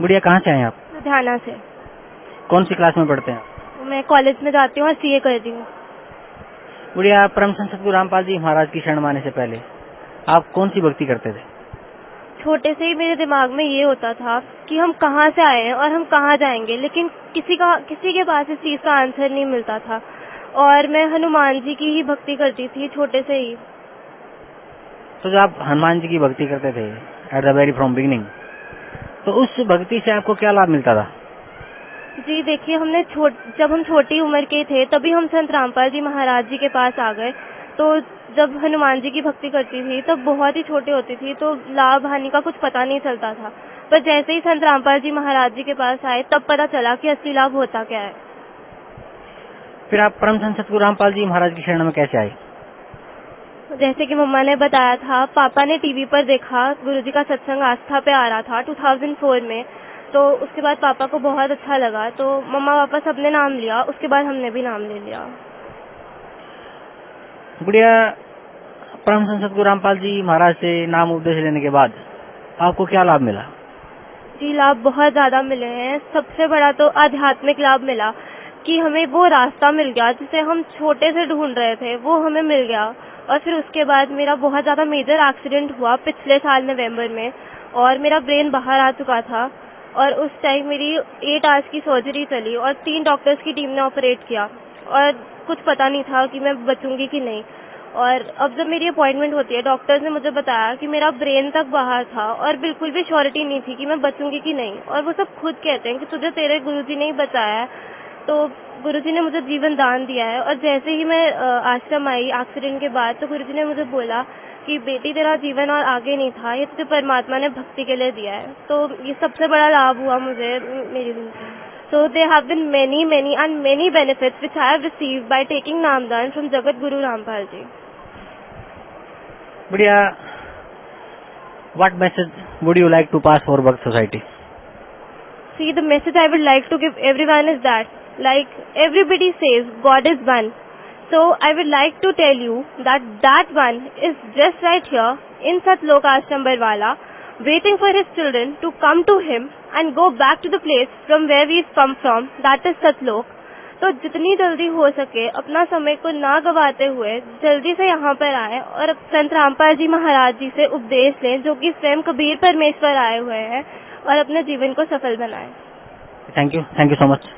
गुड़िया कहाँ से आए आप? लुधियाना से। कौन सी क्लास में पढ़ते हैं? मैं कॉलेज में जाती हूँ और सीए कर रही हूँ। गुड़िया, परम संत सद्गुरु रामपाल जी महाराज की शरण माने से पहले आप कौन सी भक्ति करते थे? छोटे से ही मेरे दिमाग में ये होता था कि हम कहाँ से आए हैं और हम कहाँ जाएंगे, लेकिन किसी के पास इस चीज का आंसर नहीं मिलता था। और मैं हनुमान जी की ही भक्ति करती थी छोटे से ही। तो जब आप हनुमान जी की भक्ति करते थे at the very from beginning, तो उस भक्ति से आपको क्या लाभ मिलता था? जी देखिए, जब हम छोटी उम्र के थे तभी हम संत रामपाल जी महाराज जी के पास आ गए। तो जब हनुमान जी की भक्ति करती थी तब बहुत ही छोटी होती थी, तो लाभ हानि का कुछ पता नहीं चलता था। पर जैसे ही संत रामपाल जी महाराज जी के पास आए तब पता चला कि असली लाभ होता क्या है। फिर आप परम संत सद्गुरु रामपाल जी महाराज की शरण में कैसे आए? जैसे कि मम्मा ने बताया था, पापा ने टीवी पर देखा, गुरुजी का सत्संग आस्था पे आ रहा था 2004 में। तो उसके बाद पापा को बहुत अच्छा लगा, तो मम्मा पापा सबने नाम लिया, उसके बाद हमने भी नाम ले लिया। गुड़िया, परम संत सद्गुरु रामपाल जी महाराज से नाम उपदेश लेने के बाद आपको क्या लाभ मिला? जी लाभ बहुत ज्यादा मिले हैं। सबसे बड़ा तो आध्यात्मिक लाभ मिला कि हमें वो रास्ता मिल गया जिसे हम छोटे से ढूंढ रहे थे, वो हमें मिल गया। और फिर उसके बाद मेरा बहुत ज्यादा मेजर एक्सीडेंट हुआ पिछले साल नवंबर में और मेरा ब्रेन बाहर आ चुका था। और उस टाइम मेरी 8 आवर्स की सर्जरी चली और 3 डॉक्टर्स की टीम ने ऑपरेट किया और कुछ पता नहीं था कि मैं बचूंगी कि नहीं। और अब जब मेरी अपॉइंटमेंट होती है, डॉक्टर्स ने मुझे बताया कि मेरा ब्रेन तक बाहर था और बिल्कुल भी श्योरिटी नहीं थी कि मैं बचूंगी कि नहीं। और वो सब खुद कहते हैं कि तुझे तेरे गुरुजी ने ही बचाया है। तो गुरुजी ने मुझे जीवन दान दिया है। और जैसे ही मैं आश्रम आई एक्सीडेंट के बाद, तो गुरुजी ने मुझे बोला कि बेटी तेरा जीवन और आगे नहीं था, ये तुझे परमात्मा ने भक्ति के लिए दिया है। तो ये सबसे बड़ा लाभ हुआ मुझे मेरी जिंदगी। So there have been many benefits which I have received by taking Namdan from Jagat Guru Rampal ji. Budya, what message would you like to pass for Bhakt Society? See, the message I would like to give everyone is that, like everybody says, God is one. So I would like to tell you that one is just right here in Satlok Ashram Barwala, waiting for his children to come to him and go back to the place from where we come from, that is Satlok. तो जितनी जल्दी हो सके अपना समय को ना गवाते हुए जल्दी से यहाँ पर आए और संत रामपाल जी महाराज जी से उपदेश लें, जो कि स्वयं कबीर परमेश्वर आए हुए हैं, और अपने जीवन को सफल बनाएं। Thank you so much.